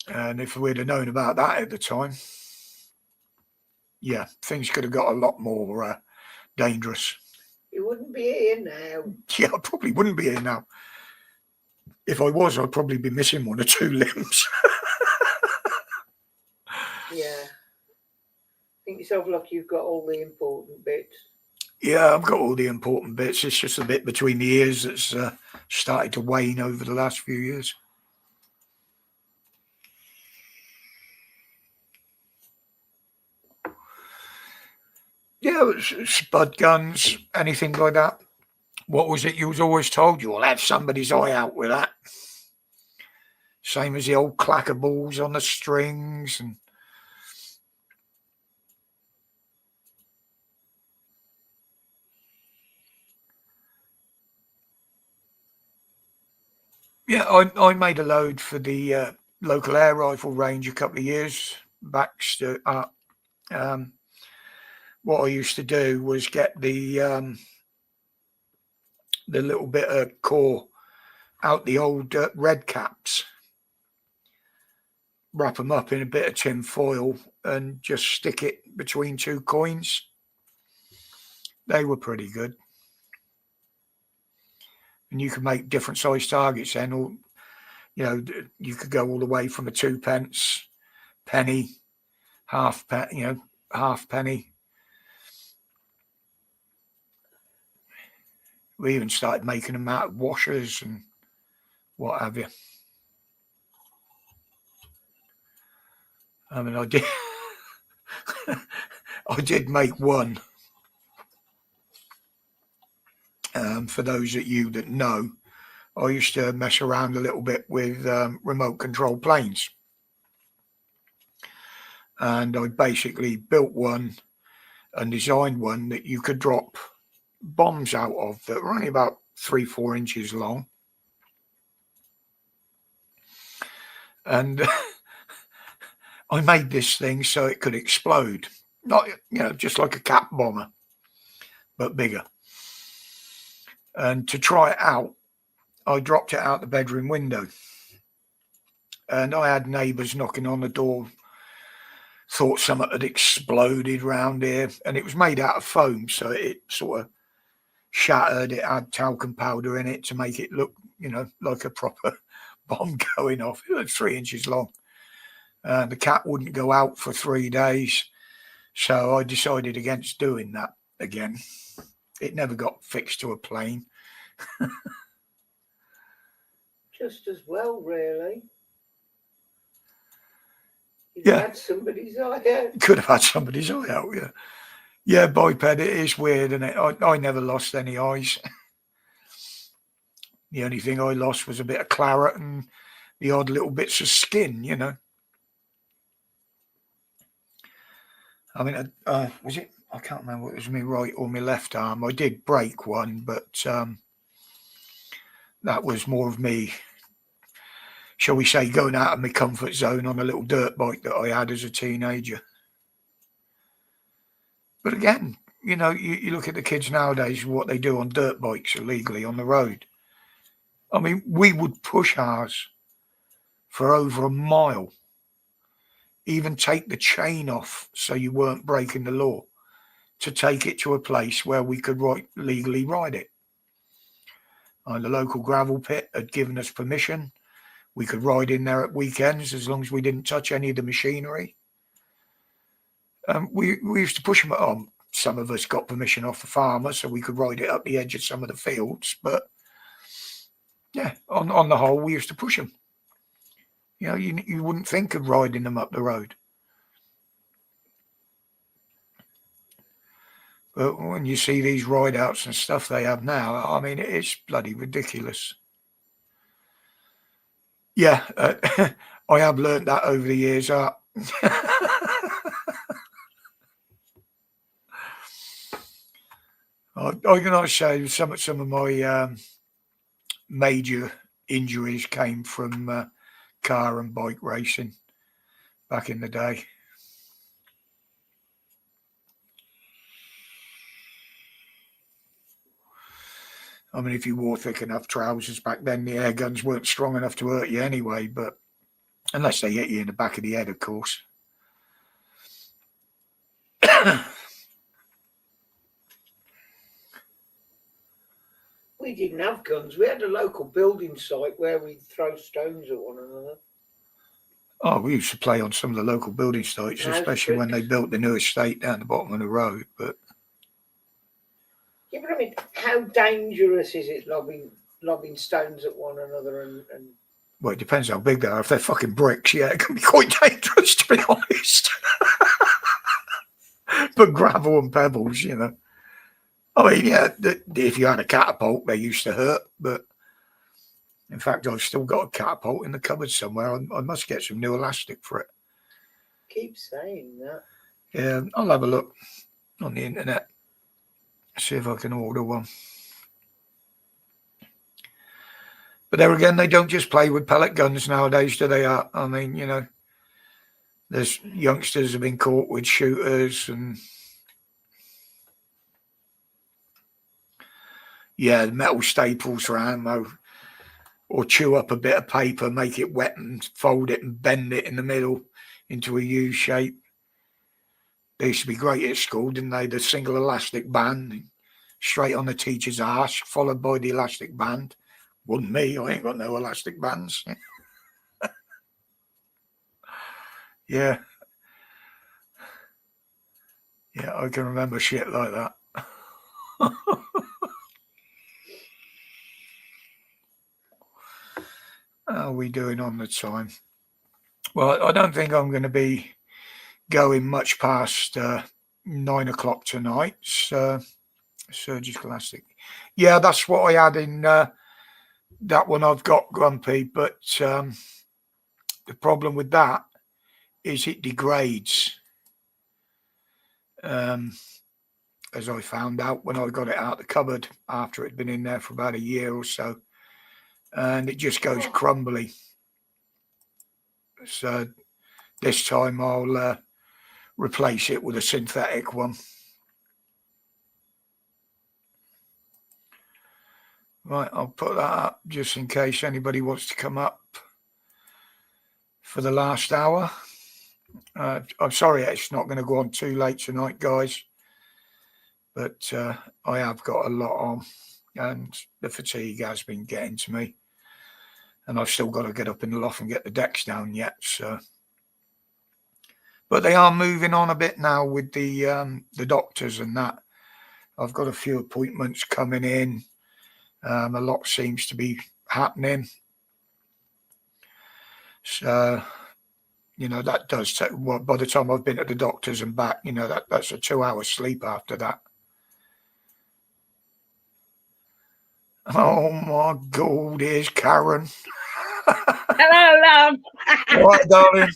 S1: And if we'd have known about that at the time, yeah, things could have got a lot more dangerous.
S2: You wouldn't be here now.
S1: Yeah, I probably wouldn't be here now. If I was, I'd probably be missing 1 or 2 limbs.
S2: Yeah. Think yourself lucky you've got all the important bits.
S1: Yeah, I've got all the important bits. It's just a bit between the ears that's started to wane over the last few years. Yeah, spud guns, anything like that. What was it you was always told? You'll have somebody's eye out with that. Same as the old clacker balls on the strings. And yeah, I made a load for the local air rifle range a couple of years back. What I used to do was get the little bit of core out the old red caps, wrap them up in a bit of tin foil and just stick it between two coins. They were pretty good. And you could make different size targets then, or you could go all the way from a 2p, penny, half penny. We even started making them out of washers and what have you. I mean, I did make one. For those of you that know, I used to mess around a little bit with remote control planes. And I basically built one and designed one that you could drop bombs out of that were only about 3-4 inches long. And I made this thing so it could explode. Not, just like a cat bomber, but bigger. And to try it out, I dropped it out the bedroom window. And I had neighbours knocking on the door, thought something had exploded round here. And it was made out of foam, so it sort of shattered. It had talcum powder in it to make it look, like a proper bomb going off. It was 3 inches long. The cat wouldn't go out for 3 days. So I decided against doing that again. It never got fixed to a plane.
S2: Just as well, really.
S1: Yeah.
S2: Had somebody's eye out.
S1: Could have had somebody's eye out, yeah. Yeah, biped, it is weird, isn't it? I never lost any eyes. The only thing I lost was a bit of claret and the odd little bits of skin, I mean, was it? I can't remember. It was my right or my left arm. I did break one, but that was more of me, shall we say, going out of my comfort zone on a little dirt bike that I had as a teenager. But again, you look at the kids nowadays, what they do on dirt bikes illegally on the road. I mean, we would push ours for over a mile, even take the chain off so you weren't breaking the law, to take it to a place where we could legally ride it. And the local gravel pit had given us permission. We could ride in there at weekends as long as we didn't touch any of the machinery. We used to push them on. Some of us got permission off the farmer so we could ride it up the edge of some of the fields. But yeah, on the whole, we used to push them. You wouldn't think of riding them up the road. But when you see these ride-outs and stuff they have now, I mean, it's bloody ridiculous. Yeah, I have learned that over the years. I can say some of my major injuries came from car and bike racing back in the day. I mean, if you wore thick enough trousers back then, the air guns weren't strong enough to hurt you anyway, but unless they hit you in the back of the head, of course.
S2: We didn't have guns. We had a local building site where we'd throw stones at one another.
S1: Oh, we used to play on some of the local building sites, especially when they built the new estate down the bottom of the road. But
S2: yeah, but I mean, how dangerous is it lobbing stones at one another? And
S1: well, it depends how big they are. If they're fucking bricks, yeah, it can be quite dangerous, to be honest. But gravel and pebbles, I mean, yeah, if you had a catapult, they used to hurt, but In fact, I've still got a catapult in the cupboard somewhere. I must get some new elastic for it.
S2: Keep saying that.
S1: Yeah, I'll have a look on the internet, see if I can order one. But there again, they don't just play with pellet guns nowadays, do they? I mean, you know, there's youngsters have been caught with shooters and yeah, metal staples for ammo, or chew up a bit of paper, make it wet and fold it and bend it in the middle into a U shape. They used to be great at school, didn't they? The single elastic band straight on the teacher's arse, followed by the elastic band. Wasn't me. I ain't got no elastic bands. Yeah. Yeah, I can remember shit like that. How are we doing on the time? Well, I don't think I'm going to be going much past 9 o'clock tonight. Surgical elastic. Yeah, that's what I had in that one I've got, Grumpy. But the problem with that is it degrades. As I found out when I got it out of the cupboard after it'd been in there for about a year or so. And it just goes crumbly. So this time I'll replace it with a synthetic one. Right, I'll put that up just in case anybody wants to come up for the last hour. I'm sorry it's not going to go on too late tonight, guys. But I have got a lot on and the fatigue has been getting to me. And I've still got to get up in the loft and get the decks down yet. So, but they are moving on a bit now with the doctors and that. I've got a few appointments coming in. A lot seems to be happening. So, you know, that does take, well, by the time I've been at the doctors and back, you know, that's a 2-hour sleep after that. Oh my God, here's Karen.
S3: Hello, love.
S1: All right, darling.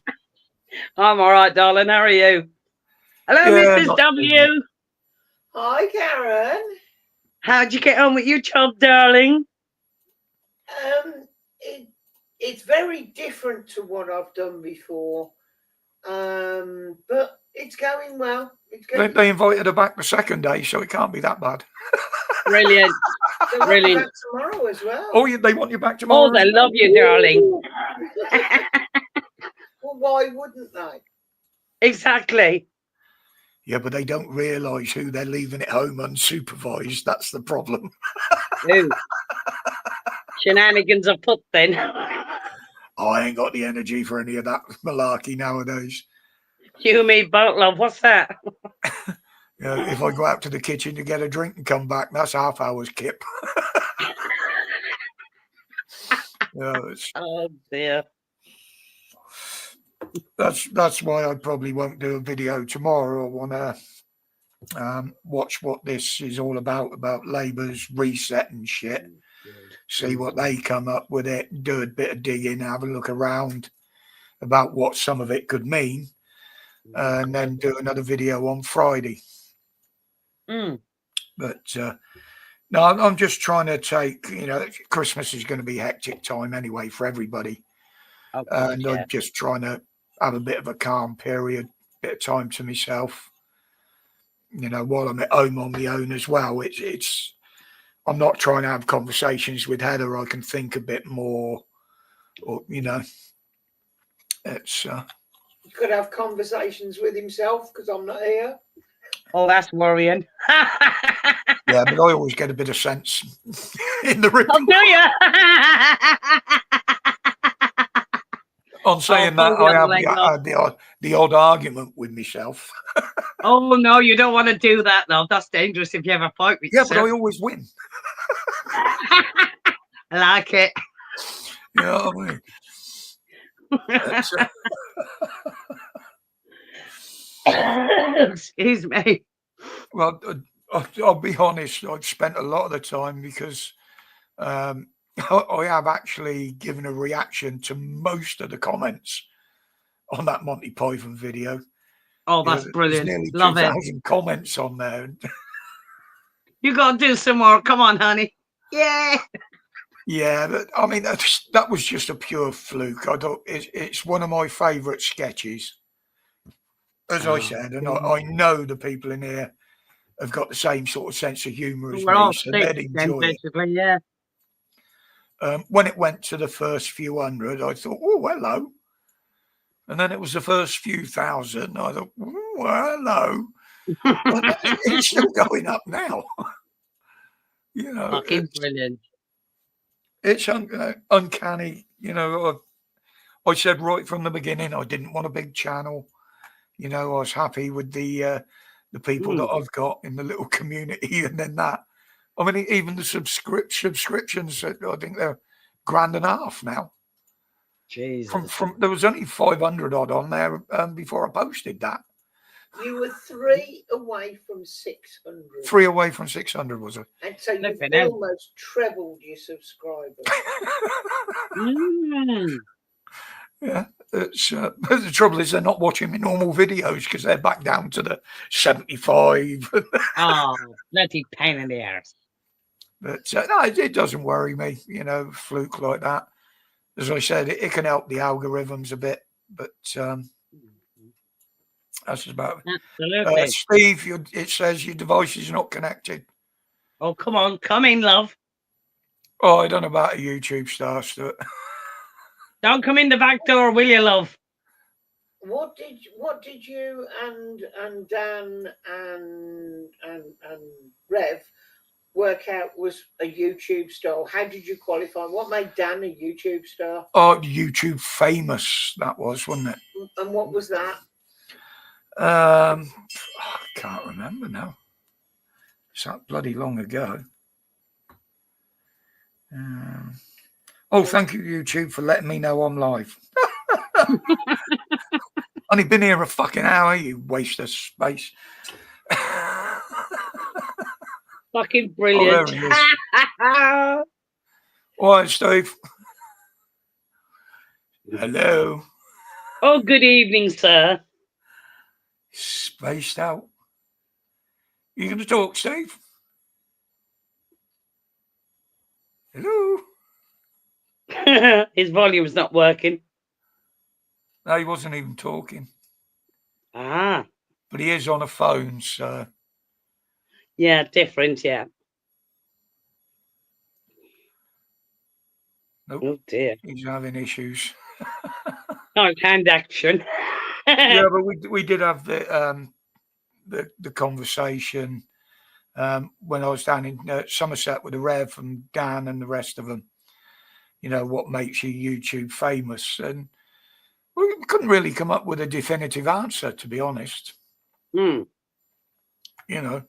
S3: I'm all right, darling. How are you? Hello,
S1: Yeah,
S3: Mrs.
S1: not
S3: W.
S2: Hi, Karen.
S3: How'd you get on with your job, darling?
S2: It's very different to what I've done before, but it's going well. It's going.
S1: They invited her back the second day, so it can't be that bad.
S3: Brilliant.
S2: They want me
S3: Brilliant.
S2: back tomorrow as well.
S1: Oh, they want you back tomorrow?
S3: Oh, they love you, darling.
S2: Well, why wouldn't they?
S3: Exactly.
S1: Yeah, but they don't realise who they're leaving at home unsupervised. That's the problem.
S3: Ooh. Shenanigans are put then.
S1: I ain't got the energy for any of that malarkey nowadays.
S3: You and me both, love. What's that?
S1: You know, if I go out to the kitchen to get a drink and come back, that's half hour's kip.
S3: Oh, dear.
S1: That's why I probably won't do a video tomorrow. I want to watch what this is all about Labour's reset and shit. See what they come up with it, do a bit of digging, have a look around about what some of it could mean, and then do another video on Friday. But no, I'm just trying to take, you know, Christmas is going to be hectic time anyway for everybody.
S3: Oh, God,
S1: And
S3: yeah.
S1: I'm just trying to have a bit of a calm period, bit of time to myself, you know, while I'm at home on my own as well. It's I'm not trying to have conversations with Heather. I can think a bit more, or, you know, it's
S2: He could have conversations with himself because I'm not here.
S3: Oh, that's worrying.
S1: yeah, but I always get a bit of sense in the report.
S3: Oh, do you?
S1: On saying that, I have the odd argument with myself.
S3: Oh, no, you don't want to do that, though. That's dangerous if you ever fight with
S1: Yeah,
S3: yourself.
S1: but I always win.
S3: I like it.
S1: You know what I mean?
S3: Excuse me.
S1: Well, I'll be honest. I've spent a lot of the time because I have actually given a reaction to most of the comments on that Monty Python video.
S3: Oh, that's
S1: There's
S3: brilliant.
S1: nearly
S3: Love it.
S1: 2,000 comments on there.
S3: You got to do some more. Come on, honey. Yeah.
S1: Yeah, but I mean, that was just a pure fluke. I don't. It's one of my favourite sketches, as I said, and I know the people in here have got the same sort of sense of humour as
S3: We're
S1: me,
S3: all
S1: so
S3: sick,
S1: they'd
S3: then,
S1: enjoy it.
S3: basically, yeah.
S1: When it went to the first few hundred, I thought, oh, hello. And then it was the first few thousand. I thought, oh, hello. But it's still going up now. You know,
S3: Fucking brilliant.
S1: it's uncanny. You know, I said right from the beginning, I didn't want a big channel. You know, I was happy with the people that I've got in the little community, and then that. I mean, even the subscriptions, I think they're $1.50 now.
S3: Jesus.
S1: From there was only 500 odd on there before I posted that.
S2: You were 3 away from 600.
S1: 3 away from 600 was it?
S2: And so you've
S3: Flipping hell.
S2: almost trebled your subscribers.
S1: Yeah, it's but the trouble is they're not watching my normal videos because they're back down to the 75.
S3: Oh, bloody pain in the arse.
S1: But no, it doesn't worry me. You know, fluke like that. As I said, it can help the algorithms a bit, but that's about it.
S3: Absolutely.
S1: Steve, it says your device is not connected.
S3: Oh, come on. Come in, love.
S1: Oh, I don't know about a YouTube star, Stuart.
S3: Don't come in the back door, will you, love?
S2: What did you and Dan and Rev work out was a YouTube star? How did you qualify? What made Dan a YouTube star?
S1: Oh, YouTube famous, that was, wasn't it?
S2: And what was that?
S1: I can't remember now. It's that bloody long ago. Oh, thank you, YouTube, for letting me know I'm live. Only been here a fucking hour, you waste of space.
S3: Fucking brilliant.
S1: Oh, there he is. All right, Steve. Hello.
S3: Oh, good evening, sir.
S1: Spaced out. You going to talk, Steve? Hello.
S3: His volume's not working.
S1: No, he wasn't even talking.
S3: Ah.
S1: But he is on a phone, so.
S3: Yeah, different, yeah.
S1: Nope.
S3: Oh, dear.
S1: He's having issues.
S3: No, hand action.
S1: Yeah, but we did have the conversation when I was down in Somerset with the Rev and Dan and the rest of them. You know, what makes you YouTube famous? And we couldn't really come up with a definitive answer, to be honest.
S3: Hmm.
S1: You know,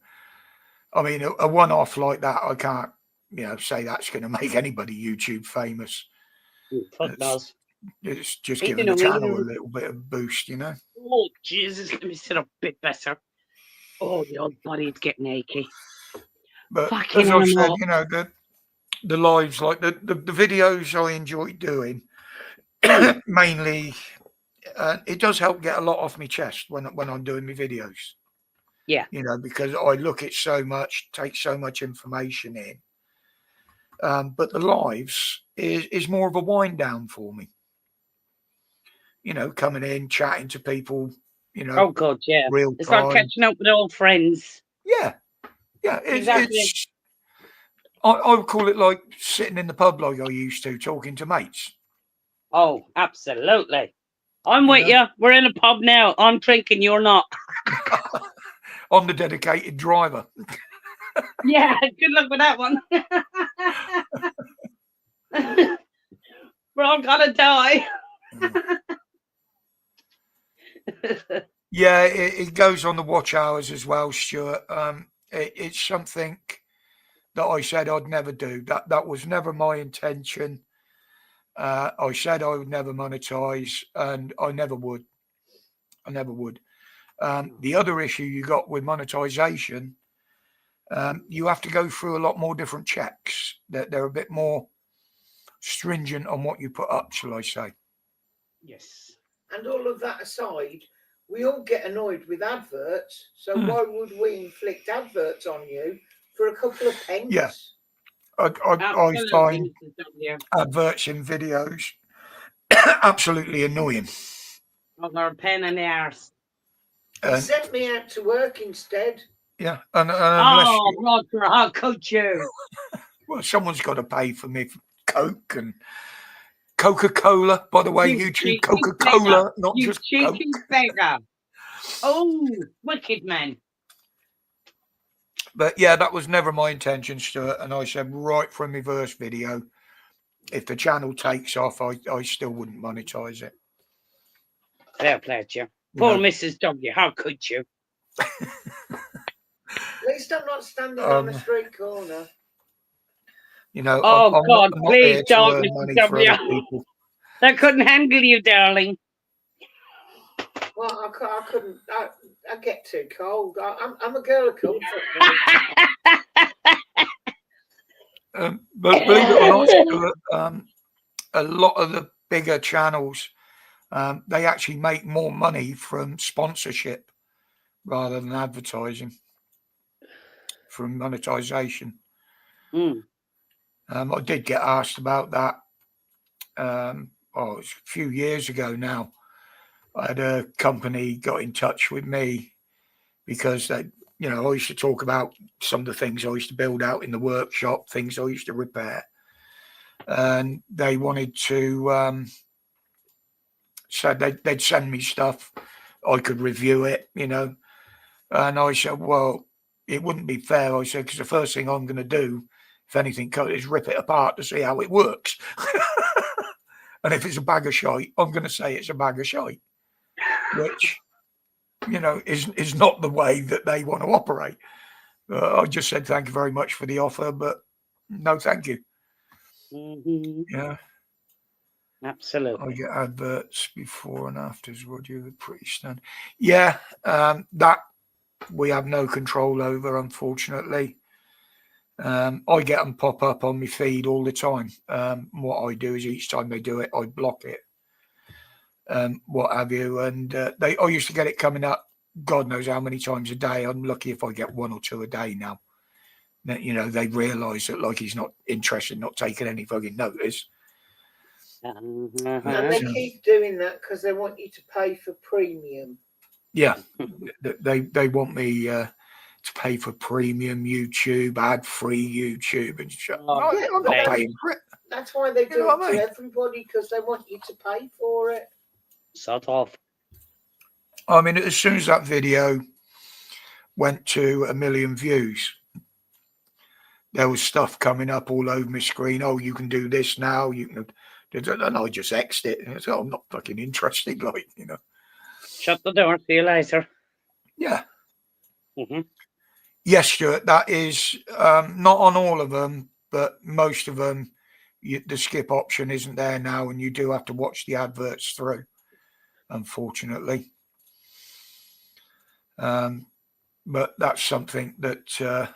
S1: I mean, a one-off like that, I can't, say that's going to make anybody YouTube famous.
S3: Fuck knows.
S1: It's just
S3: Ain't
S1: giving
S3: no
S1: the channel
S3: meaning.
S1: a little bit of boost, you know.
S3: Oh, Jesus, let me sit up a bit better. Oh, the old body's getting achy.
S1: But
S3: Fucking
S1: as I've said,
S3: animal.
S1: you know, the lives, like the videos I enjoy doing, mainly, it does help get a lot off my chest when I'm doing my videos.
S3: Yeah.
S1: You know, because I look at so much, take so much information in. But the lives is more of a wind down for me. You know, coming in, chatting to people, you know.
S3: Oh, God, yeah.
S1: Real
S3: It's
S1: time.
S3: like catching up with old friends.
S1: Yeah. Yeah.
S3: Exactly.
S1: I would call it like sitting in the pub like I used to, talking to mates.
S3: Oh, absolutely. I'm with you. We're in a pub now. I'm drinking, you're not.
S1: I'm the dedicated driver.
S3: Yeah, good luck with that one. We're all gonna die.
S1: Yeah, it goes on the watch hours as well, Stuart. It's something that I said I'd never do. That was never my intention. I said I would never monetize, and I never would. The other issue you got with monetization, you have to go through a lot more different checks. They're a bit more stringent on what you put up, shall I say.
S3: Yes.
S2: And all of that aside, we all get annoyed with adverts. So why would we inflict adverts on you for a couple of pence?
S1: Yeah. I
S3: Absolutely,
S1: find
S3: Mrs. W.
S1: adverts in videos absolutely annoying.
S3: Oh, they're a pain in the arse.
S2: He
S1: And
S2: sent me out to work instead.
S1: yeah, and unless
S3: Oh, Roger, how could you?
S1: well, someone's got to pay for me Coke and Coca-Cola. By the way,
S3: You
S1: YouTube,
S3: cheeky
S1: Coca-Cola,
S3: beggar.
S1: not
S3: You
S1: just
S3: cheeky
S1: Coke.
S3: beggar. Oh, wicked man.
S1: But yeah, that was never my intention, Stuart. And I said right from my first video, if the channel takes off, I still wouldn't monetize it.
S3: Fair play to you.
S1: You
S3: Poor
S1: know,
S3: Mrs. W. How could you?
S2: At least I'm not standing on a street corner.
S1: you know,
S3: Oh, God,
S1: I'm not
S3: please
S1: here to
S3: don't,
S1: earn
S3: Mrs.
S1: money for
S3: W.
S1: other people.
S3: They couldn't handle you, darling.
S2: Well, I couldn't. I get too cold. I'm a girl of comfort.
S1: But believe it or not, Stuart, a lot of the bigger channels, they actually make more money from sponsorship rather than advertising, from monetization.
S3: Mm.
S1: I did get asked about that. It's a few years ago now. I had a company got in touch with me because they, you know, I used to talk about some of the things I used to build out in the workshop, things I used to repair, and they wanted to. So they'd send me stuff, I could review it, you know, and I said, well, it wouldn't be fair. I said, because the first thing I'm going to do, if anything, is rip it apart to see how it works. And if it's a bag of shite, I'm going to say it's a bag of shite, which, you know, is not the way that they want to operate. I just said, thank you very much for the offer, but no, thank you.
S3: Mm-hmm.
S1: Yeah.
S3: Absolutely.
S1: I get adverts before and afters, Roger, pretty standard. Yeah, that we have no control over, unfortunately. I get them pop up on my feed all the time. What I do is each time they do it, I block it, what have you. And I used to get it coming up, God knows how many times a day. I'm lucky if I get one or two a day now. That, you know, they realise that like he's not interested, not taking any fucking notice.
S2: And they keep doing that because they want you to pay for premium.
S1: Yeah, they want me to pay for premium YouTube, ad-free YouTube, and shit. I'm not paying for it.
S2: That's why they do it to everybody, because they want you to pay for it.
S3: Sort of.
S1: I mean, as soon as that video went to 1 million views, there was stuff coming up all over my screen. Oh, you can do this now. You can. And I just X'd it. And I said, I'm not fucking interested, like, you know.
S3: Shut the door. See you later.
S1: Yeah.
S3: Mm-hmm.
S1: Yes, Stuart, that is not on all of them, but most of them, the skip option isn't there now, and you do have to watch the adverts through, unfortunately. But that's something that,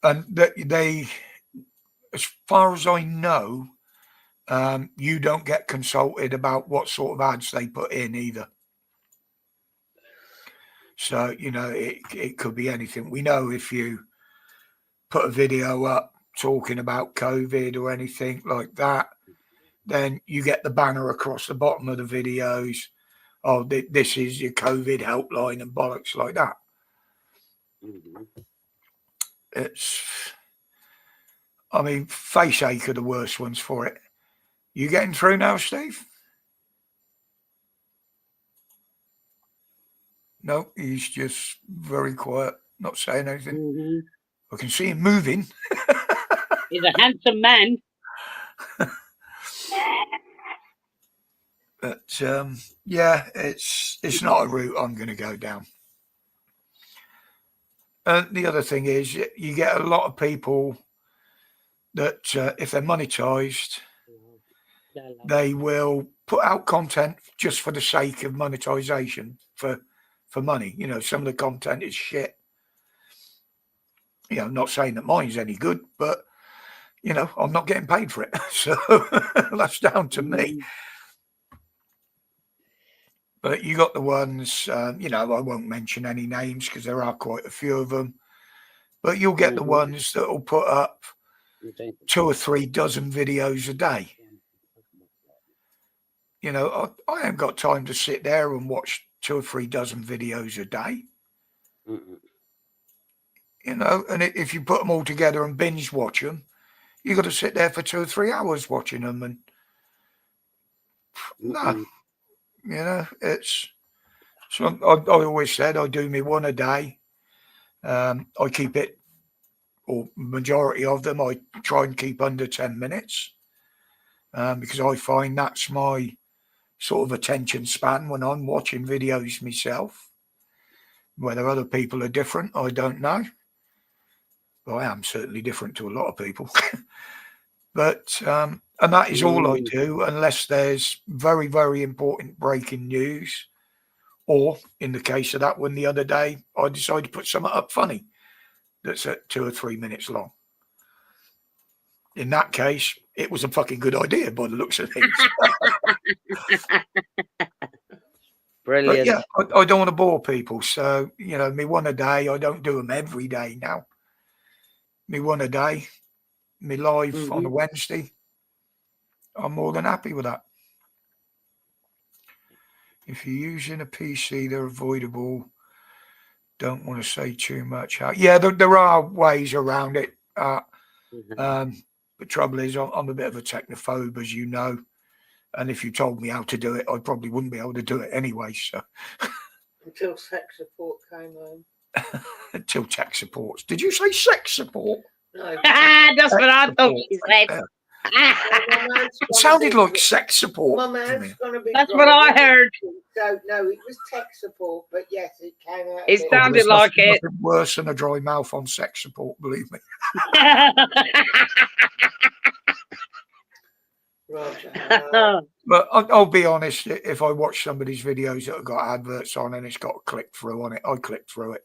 S1: and that they, as far as I know, you don't get consulted about what sort of ads they put in either. So, you know, it could be anything. We know if you put a video up talking about COVID or anything like that, then you get the banner across the bottom of the videos. Oh, this is your COVID helpline and bollocks like that.
S3: Mm-hmm.
S1: I mean, face ache are the worst ones for it. You getting through now, Steve? No, he's just very quiet, not saying anything.
S3: Mm-hmm.
S1: I can see him moving.
S3: He's a handsome man.
S1: But yeah, it's not a route I'm going to go down. And the other thing is, you get a lot of people that if they're monetized, they will put out content just for the sake of monetization for money. You know, some of the content is shit. You know, not saying that mine's any good, but you know, I'm not getting paid for it. So that's down to me. But you got the ones, you know, I won't mention any names because there are quite a few of them. But you'll get the ones that will put up 2 or 3 dozen videos a day. You know, I ain't got time to sit there and watch 2 or 3 dozen videos a day. You know, and if you put them all together and binge watch them, you got to sit there for 2 or 3 hours watching them. And no, you know, it's so I always said I do me one a day. I keep it, or majority of them, I try and keep under 10 minutes because I find that's my sort of attention span when I'm watching videos myself. Whether other people are different, I don't know. Well, I am certainly different to a lot of people. But and that is all I do unless there's very, very important breaking news. Or in the case of that one the other day, I decided to put something up funny that's at 2 or 3 minutes long. In that case, it was a fucking good idea by the looks of things.
S3: Brilliant.
S1: But yeah, I don't want to bore people. So, you know, me one a day, I don't do them every day now. Me one a day, me live on a Wednesday. I'm more than happy with that. If you're using a PC, they're avoidable. Don't want to say too much. Yeah, there are ways around it. The trouble is, I'm a bit of a technophobe, as you know. And if you told me how to do it, I probably wouldn't be able to do it anyway. So
S2: until sex support came home.
S1: Until tech supports. Did you say sex support?
S2: No.
S3: That's what I thought you said.
S1: Yeah. It sounded like sex support.
S2: My mouth's gonna be.
S3: That's what I heard.
S2: So no, it was tech support, but yes, it came out.
S3: It sounded like it.
S1: Nothing worse than a dry mouth on sex support, believe me.
S2: Roger.
S1: But I'll be honest, if I watch somebody's videos that have got adverts on and it's got a click through on it, I click through it.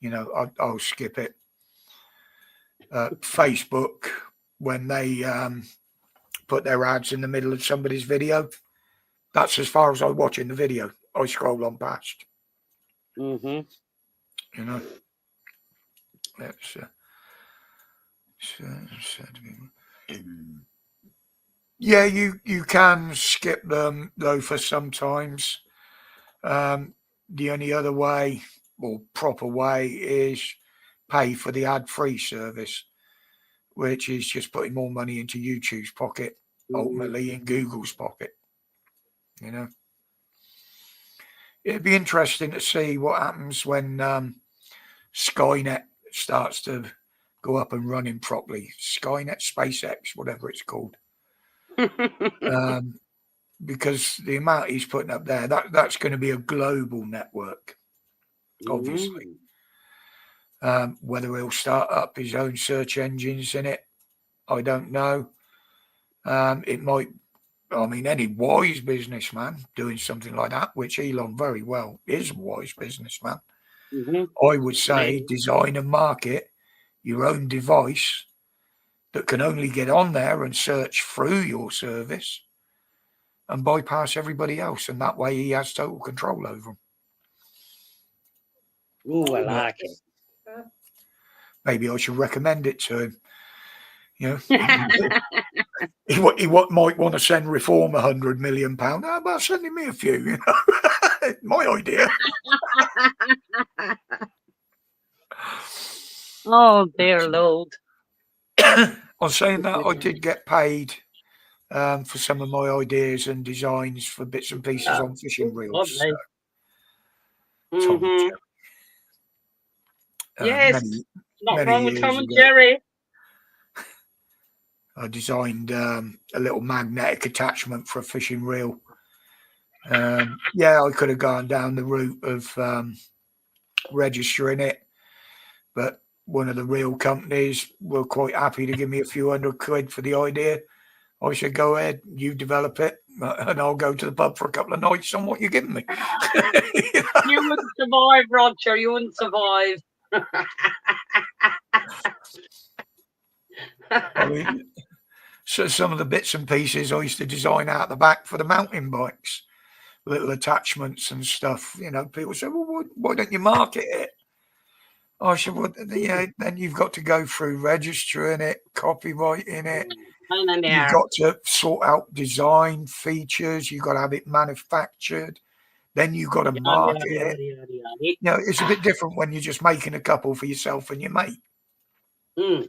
S1: You know, I'll skip it. Facebook, when they put their ads in the middle of somebody's video, that's as far as I watch in the video. I scroll on past. You know, that's yeah, you can skip them though for sometimes. The only other way or proper way is pay for the ad-free service, which is just putting more money into YouTube's pocket, ultimately in Google's pocket. You know, it'd be interesting to see what happens when Skynet starts to go up and running properly. Skynet, SpaceX, whatever it's called. Because the amount he's putting up there, that's going to be a global network, obviously. Whether he'll start up his own search engines in it, I don't know. It might, I mean, any wise businessman doing something like that, which Elon very well is a wise businessman, I would say design and market your own device that can only get on there and search through your service and bypass everybody else. And that way he has total control over them.
S3: Oh, I like it.
S1: Maybe I should recommend it to him. You know, he might want to send Reform £100 million. How about sending me a few? You know, my idea.
S3: Oh, dear Lord.
S1: On saying that, I did get paid for some of my ideas and designs for bits and pieces on fishing reels. Tom and Jerry.
S3: Yes, not wrong with Tom and Jerry.
S1: I designed a little magnetic attachment for a fishing reel. Yeah, I could have gone down the route of registering it, but one of the reel companies were quite happy to give me a few £100 for the idea. I said, go ahead, you develop it, and I'll go to the pub for a couple of nights on what you're giving me.
S3: You wouldn't survive, Roger. You wouldn't survive.
S1: I mean, so some of the bits and pieces I used to design out the back for the mountain bikes, little attachments and stuff. You know, people say, "Well, why don't you market it?" I said, "Well, yeah, then you've got to go through registering it, copyrighting it. You've got to sort out design features. You've got to have it manufactured. Then you've got to market it. You know, it's a bit different when you're just making a couple for yourself and your mate. Yeah,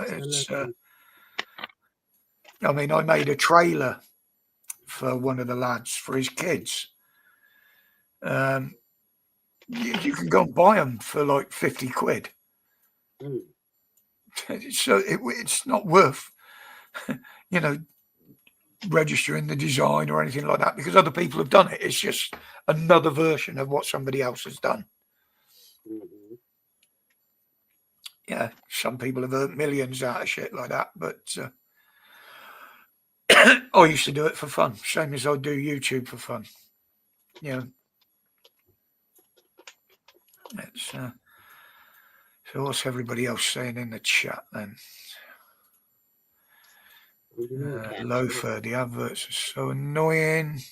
S1: it's. I mean, I made a trailer for one of the lads for his kids. You can go and buy them for like 50 quid. So it's not worth, you know, registering the design or anything like that because other people have done it. It's just another version of what somebody else has done. Yeah, some people have earned millions out of shit like that, but I used to do it for fun, same as I do YouTube for fun. You know, it's so what's everybody else saying in the chat then? Loafer, the adverts are so annoying.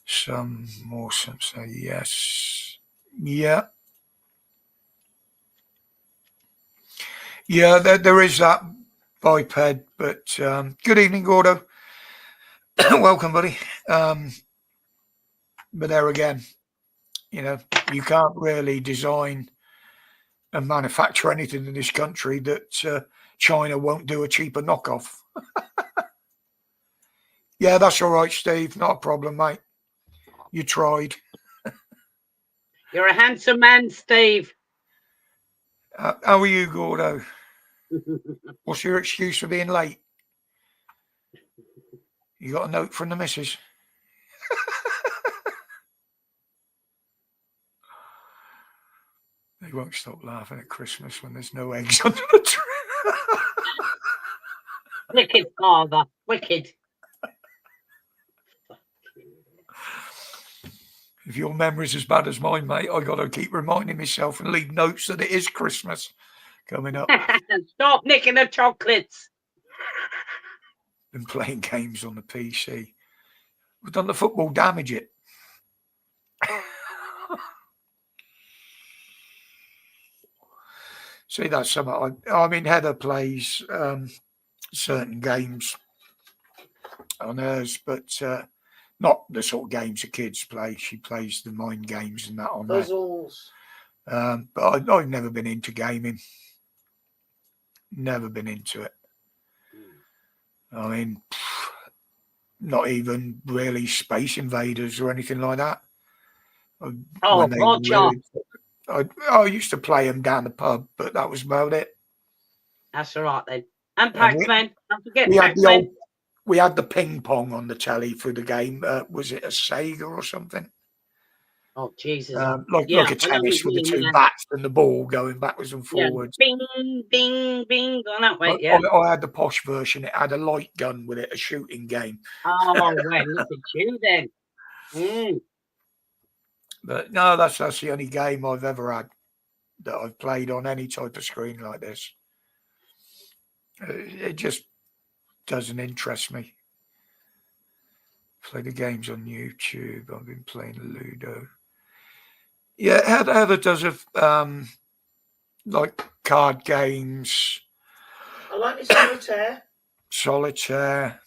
S1: Some say yes. Yeah, there is that biped, but good evening, Gordo. Welcome, buddy. But there again, you know, you can't really design and manufacture anything in this country that China won't do a cheaper knockoff. Yeah, that's all right, Steve. Not a problem, mate. You tried.
S3: You're a handsome man, Steve.
S1: How are you, Gordo? What's your excuse for being late? You got a note from the missus? They won't stop laughing at Christmas when there's no eggs under the tree.
S3: Wicked father. Wicked.
S1: If your memory's as bad as mine, mate, I got to keep reminding myself and leave notes that it is Christmas coming up.
S3: Stop nicking the chocolates.
S1: Been playing games on the PC. We've done the football damage it. See, that's something. I mean, Heather plays certain games on hers, but not the sort of games the kids play. She plays the mind games and that on
S2: puzzles.
S1: But I've never been into gaming. Never been into it. I mean, not even really Space Invaders or anything like that.
S3: Oh, Roger.
S1: I used to play them down the pub, but that was about it.
S3: That's all right then. And Pac-Man. Don't forget
S1: Pac-Man. We had the ping pong on the telly through the game. Was it a Sega or something?
S3: Oh, Jesus.
S1: Like a tennis with the two bats and the ball going backwards and forwards.
S3: Bing, bing, bing, going that way,
S1: I had the posh version. It had a light gun with it, a shooting game.
S3: Oh, well, look at you then.
S1: But no, that's the only game I've ever had that I've played on any type of screen like this. It just doesn't interest me. Play the games on YouTube. I've been playing Ludo. Yeah, Heather does like card games.
S2: I like the solitaire.
S1: Solitaire.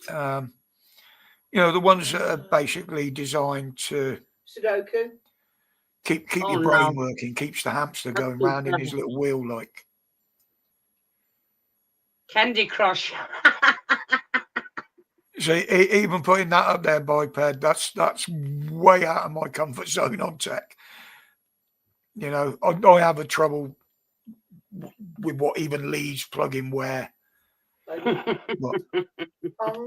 S1: You know, the ones that are basically designed to
S2: Sudoku.
S1: Keep your brain working, keeps the hamster going round in his little wheel like.
S3: Candy Crush.
S1: So even putting that up there, biped, that's way out of my comfort zone on tech. You know, I have a trouble with what even leads plug-in where.
S2: Pong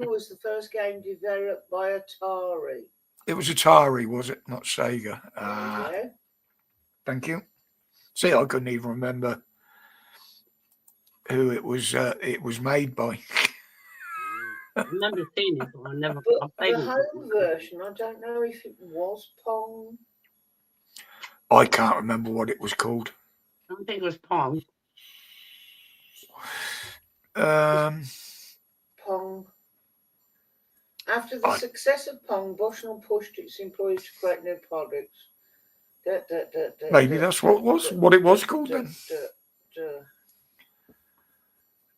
S2: was the first game developed by Atari.
S1: It was Atari, was it? Not Sega.
S2: Yeah.
S1: Thank you. See, I couldn't even remember who it was made by.
S3: I remember seeing it, but I never
S2: played the home version. I don't know if it was Pong.
S1: I can't remember what it was called.
S3: I don't think it was Pong.
S2: Pong. After the success of Pong, Bushnell pushed its employees to create new products.
S1: Maybe that's what it was called then.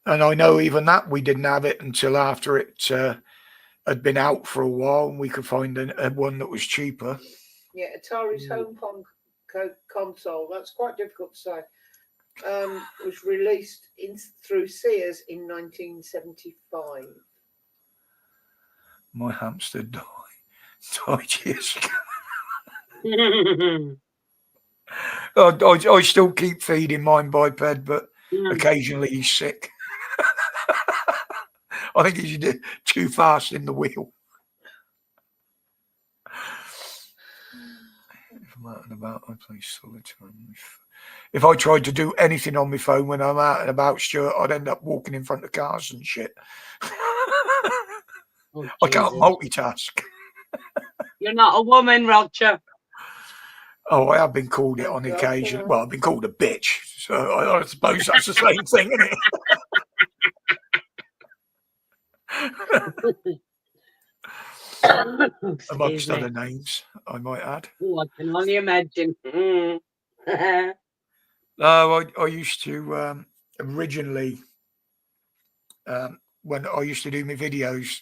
S1: And I know even that we didn't have it until after it had been out for a while, and we could find one that was cheaper.
S2: Yeah, Atari's home Pong console. That's quite difficult to say. Was released through Sears in 1975.
S1: My hamster died years ago. I still keep feeding mine biped, but occasionally he's sick. I think he's too fast in the wheel. If I'm out and about, I play solitaire. If I tried to do anything on my phone when I'm out and about, Stuart, I'd end up walking in front of cars and shit.
S3: Oh,
S1: I can't multitask.
S3: You're not a woman, Roger.
S1: Oh, I have been called it on occasion. Well, I've been called a bitch, so I suppose that's the same thing, isn't it? Amongst other names, I might add.
S3: Oh, I can only imagine.
S1: No, I used to originally, when I used to do my videos,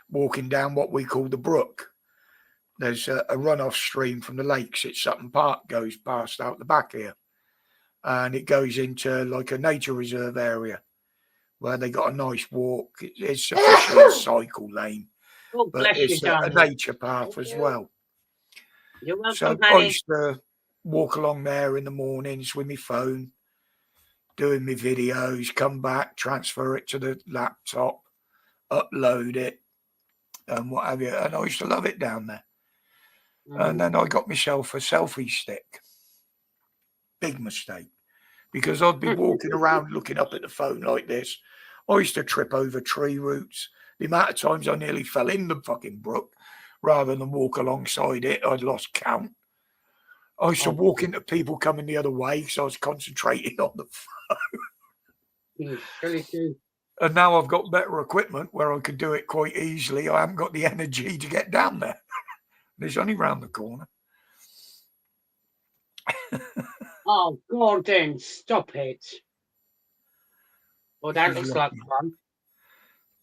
S1: walking down what we call the brook. There's a runoff stream from the lakes at Sutton Park, goes past out the back here, and it goes into like a nature reserve area where they got a nice walk. It's officially a cycle lane, but it's a nature path as well.
S3: You're welcome,
S1: so
S3: honey.
S1: I used to walk along there in the mornings with my phone, doing my videos, come back, transfer it to the laptop, upload it, and what have you. And I used to love it down there. And then I got myself a selfie stick. Big mistake. Because I'd be walking around looking up at the phone like this. I used to trip over tree roots. The amount of times I nearly fell in the fucking brook rather than walk alongside it, I'd lost count. I used to walk into people coming the other way because I was concentrating on the phone. And now I've got better equipment where I could do it quite easily. I haven't got the energy to get down there. It's only round the corner.
S3: Oh, Gordon, stop it. Well, that looks like fun.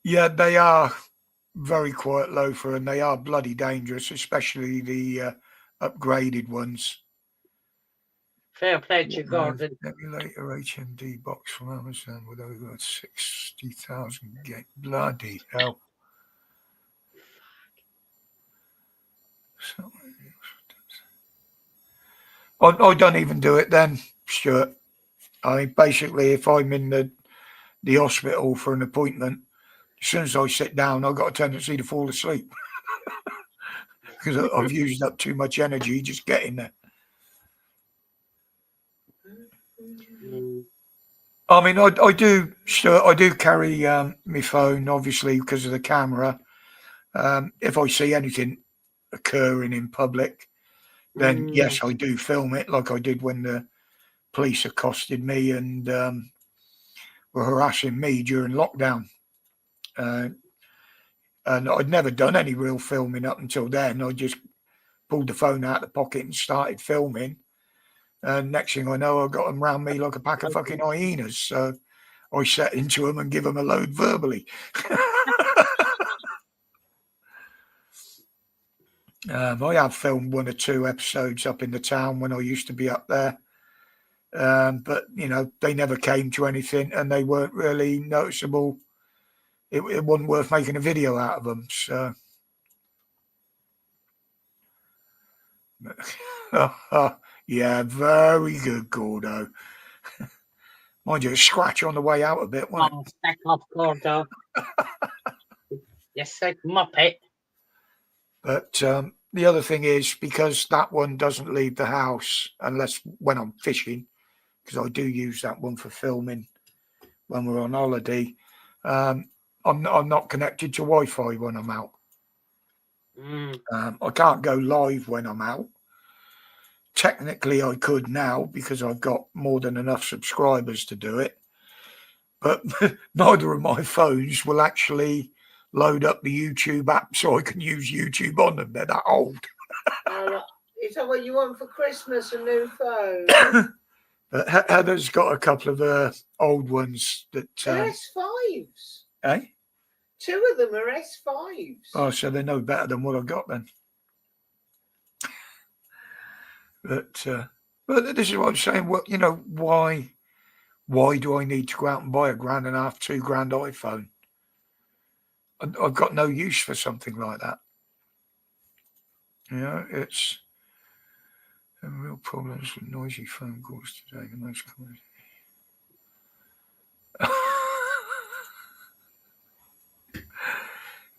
S1: Yeah, they are very quiet loafer, and they are bloody dangerous, especially the upgraded ones.
S3: Fair play to Gordon.
S1: Emulator HMD box from Amazon with over 60,000 gig. Bloody hell. So, I don't even do it then, Stuart. I mean, basically, if I'm in the hospital for an appointment, as soon as I sit down, I've got a tendency to fall asleep because I've used up too much energy just getting there. I mean, I do, Stuart, I do carry my phone, obviously, because of the camera. If I see anything occurring in public, then yes, I do film it, like I did when the police accosted me and were harassing me during lockdown. And I'd never done any real filming up until then. I just pulled the phone out of the pocket and started filming. And next thing I know, I got them round me like a pack of fucking hyenas. So I set into them and give them a load verbally. I have filmed 1 or 2 episodes up in the town when I used to be up there. But, you know, they never came to anything and they weren't really noticeable. It wasn't worth making a video out of them. So, yeah, very good, Gordo. Mind you, a scratch on the way out a bit, wasn't it?
S3: Stack off, Gordo. Yes, like Muppet.
S1: But the other thing is, because that one doesn't leave the house unless when I'm fishing, because I do use that one for filming when we're on holiday, I'm not connected to Wi-Fi when I'm out. I can't go live when I'm out. Technically, I could now because I've got more than enough subscribers to do it. but neither of my phones will actually load up the YouTube app so I can use YouTube on them. They're that old.
S2: Is that what you want for Christmas? A new phone?
S1: But Heather's got a couple of old ones that.
S2: They're S5s.
S1: Eh?
S2: 2 of them are S5s.
S1: Oh, so they're no better than what I've got then. But this is what I'm saying. Well, you know, why do I need to go out and buy a £1.5 grand, £2 grand iPhone? I've got no use for something like that. You know, it's real problems with noisy phone calls today. The most common.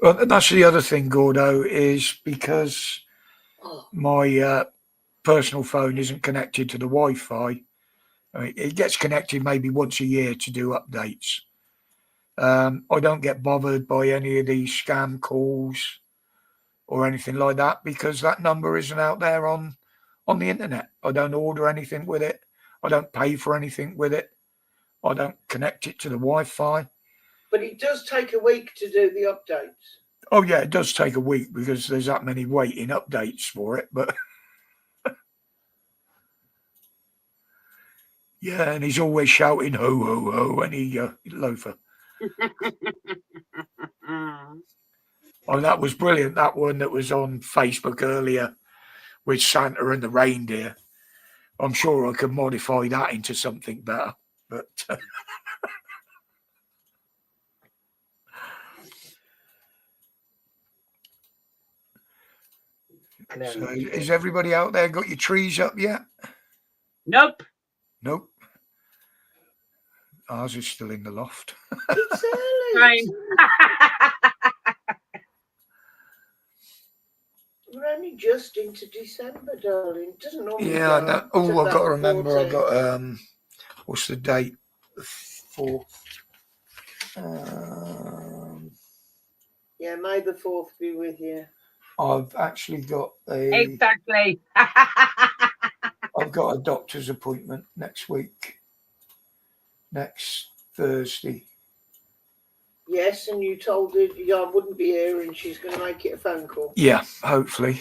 S1: Well, that's the other thing, Gordo, is because my personal phone isn't connected to the Wi-Fi. I mean, it gets connected maybe once a year to do updates. I don't get bothered by any of these scam calls or anything like that because that number isn't out there on the internet. I don't order anything with it. I don't pay for anything with it. I don't connect it to the Wi-Fi.
S2: But it does take a week to do the updates.
S1: Oh, yeah, it does take a week because there's that many waiting updates for it. But yeah, and he's always shouting, ho, ho, ho, any loafer. Oh, that was brilliant. That one that was on Facebook earlier with Santa and the reindeer. I'm sure I can modify that into something better. But so is everybody out there got your trees up yet?
S3: Nope.
S1: Nope. Ours is still in the loft.
S2: It's early. We're only just into December, darling. It doesn't normally
S1: Yeah,
S2: go
S1: no.
S2: up
S1: Oh,
S2: to
S1: I've got to
S2: that
S1: remember. I've
S2: 14th.
S1: got what's the date? The 4th.
S2: Yeah, may the 4th be with you.
S1: I've actually got a.
S3: Exactly.
S1: I've got a doctor's appointment next week. Next Thursday.
S2: Yes, and you told her I wouldn't be here and she's going to make it a phone call.
S1: Yeah, hopefully.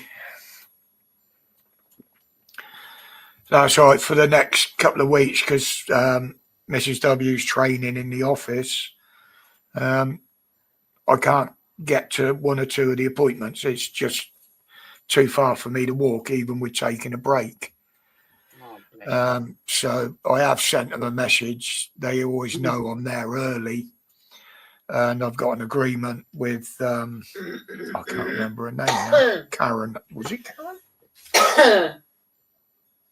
S1: That's all right for the next couple of weeks because Mrs. W's training in the office. I can't get to 1 or 2 of the appointments. It's just too far for me to walk, even with taking a break. So I have sent them a message. They always know I'm there early. And I've got an agreement with, I can't remember her name now. Karen, was it Karen?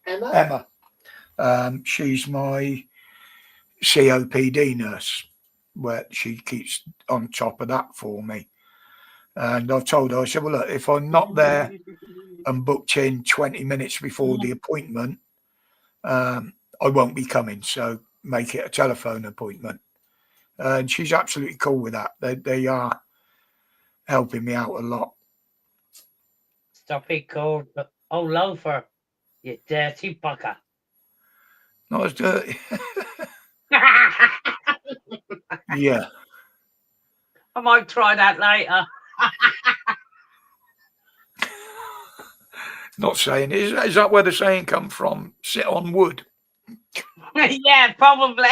S2: Emma?
S1: She's my COPD nurse, where she keeps on top of that for me. And I've told her, I said, well, look, if I'm not there and booked in 20 minutes before the appointment, I won't be coming. So make it a telephone appointment. And she's absolutely cool with that. They are helping me out a lot.
S3: Stop it, called. Oh, loafer, you dirty bugger.
S1: Not as dirty. Yeah.
S3: I might try that later.
S1: Not saying. Is that where the saying come from? Sit on wood.
S3: Yeah, probably.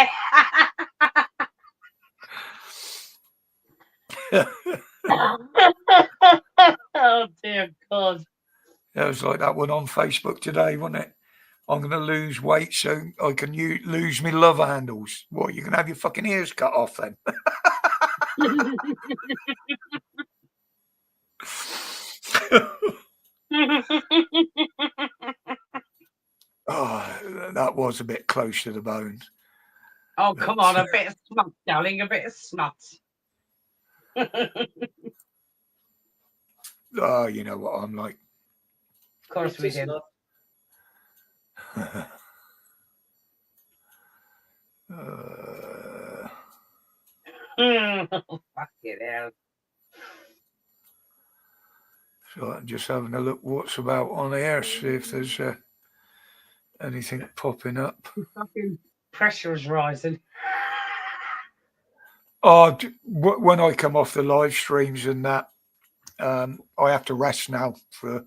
S3: Oh, dear God.
S1: It was like that one on Facebook today, wasn't it? I'm going to lose weight so I can lose me love handles. What, you can have your fucking ears cut off then? Oh, that was a bit close to the bone.
S3: Oh, come on, a bit of smut, darling, a bit of smut.
S1: Oh, you know what I'm like.
S3: Of course we do. Fucking hell.
S1: So I'm just having a look what's about on air, see if there's anything popping up.
S3: Fucking pressure's rising.
S1: When I come off the live streams and that, I have to rest now for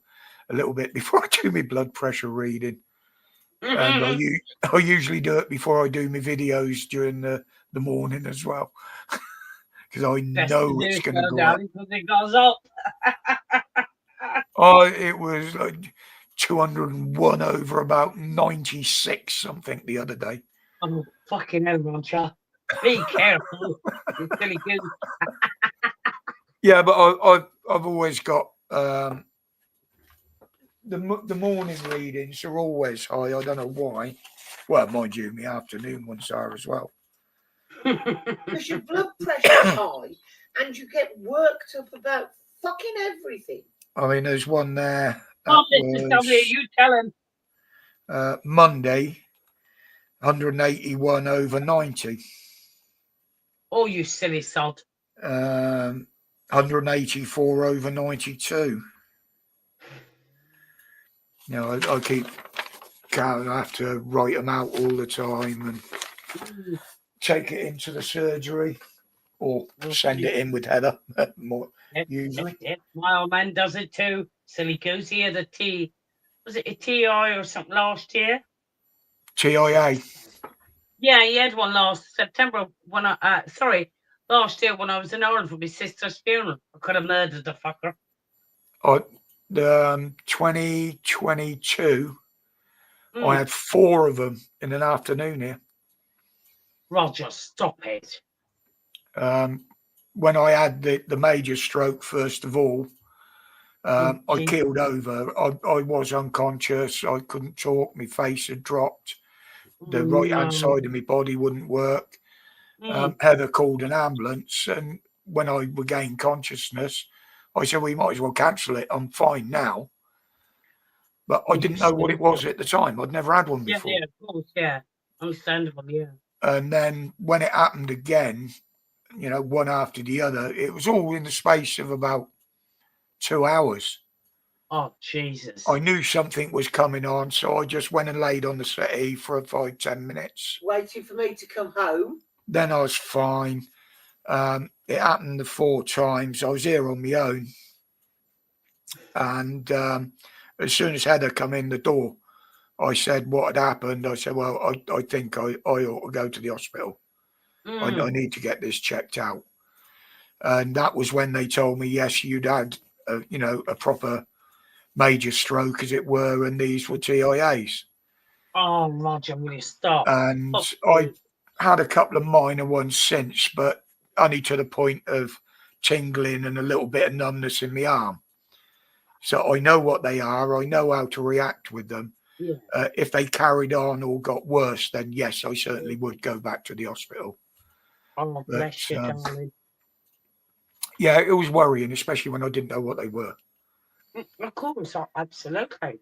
S1: a little bit before I do my blood pressure reading. And I usually do it before I do my videos during the morning as well, because I
S3: Best
S1: know
S3: to
S1: it's
S3: do
S1: going to
S3: so,
S1: go up.
S3: darling, because it goes up.
S1: Oh, it was like 201 over about 96 something the other day.
S3: Oh, fucking hell, Roger. Be careful, you silly goose.
S1: Yeah, but I've always got the morning readings are always high. I don't know why. Well, mind you, my afternoon ones are as well.
S2: Because your blood pressure's high and you get worked up about fucking everything.
S1: I mean, there's one there.
S3: Oh, Mr. W, you tell him.
S1: Monday, 181 over 90.
S3: Oh, you silly sod.
S1: 184 over 92. You know, I keep going. I have to write them out all the time and take it into the surgery or send it in with Heather. More usually.
S3: My old man does it too. Silly goose. He had a T. Was it a TI or something last year?
S1: TIA.
S3: Yeah, he had one last September when last year when I was in Ireland for my sister's funeral. I could have murdered the fucker.
S1: 2022, I had 4 of them in an afternoon here.
S3: Roger, stop it.
S1: When I had the major stroke, first of all, I keeled over. I was unconscious. I couldn't talk. My face had dropped. The right-hand side of my body wouldn't work. Heather called an ambulance, and when I regained consciousness, I said, well, you might as well cancel it. I'm fine now. But I didn't know what it was at the time. I'd never had one before.
S3: Yeah, of course, yeah. Understandable, yeah.
S1: And then when it happened again, you know, one after the other, it was all in the space of about 2 hours.
S3: Oh, Jesus.
S1: I knew something was coming on, so I just went and laid on the settee for 5-10 minutes.
S2: Waiting for me to come home.
S1: Then I was fine. It happened the 4 times. I was here on my own. And as soon as Heather come in the door, I said what had happened. I said, well, I think I ought to go to the hospital. I need to get this checked out. And that was when they told me, yes, you'd had, a proper major stroke, as it were, and these were TIAs.
S3: Oh, Roger, will you stop?
S1: And I had a couple of minor ones since, but only to the point of tingling and a little bit of numbness in my arm. So I know what they are. I know how to react with them.
S3: Yeah.
S1: If they carried on or got worse, then yes, I certainly would go back to the hospital.
S3: Oh, bless you, darling.
S1: Yeah, it was worrying, especially when I didn't know what they were.
S3: Of course, absolutely.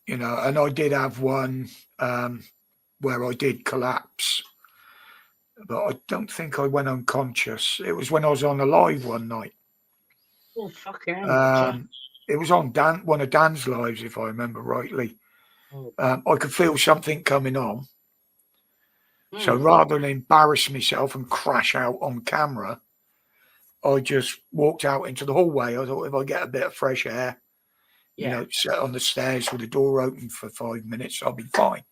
S1: You know, and I did have one where I did collapse, but I don't think I went unconscious. It was when I was on a live one night.
S3: Oh, fucking hell.
S1: It was on one of Dan's lives, if I remember rightly. I could feel something coming on. So rather than embarrass myself and crash out on camera, I just walked out into the hallway. I thought, if I get a bit of fresh air, you know, sit on the stairs with the door open for 5 minutes, I'll be fine.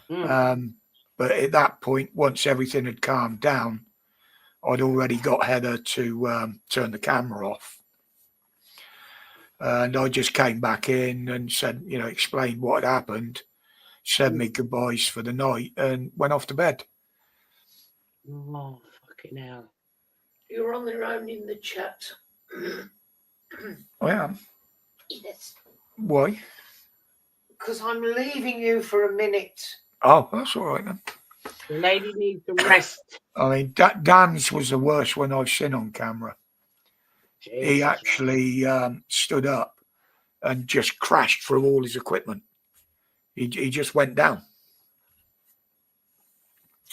S1: But at that point, once everything had calmed down, I'd already got Heather to turn the camera off. And I just came back in and said, explained what had happened, said me goodbyes for the night, and went off to bed.
S3: Oh, fucking hell.
S2: You're on your own in the chat.
S1: I am.
S2: Yes.
S1: Why?
S2: Because I'm leaving you for a minute.
S1: Oh, that's all right then.
S3: The lady needs to rest.
S1: I mean, Dan's was the worst one I've seen on camera. Jesus, he actually stood up and just crashed through all his equipment. He just went down.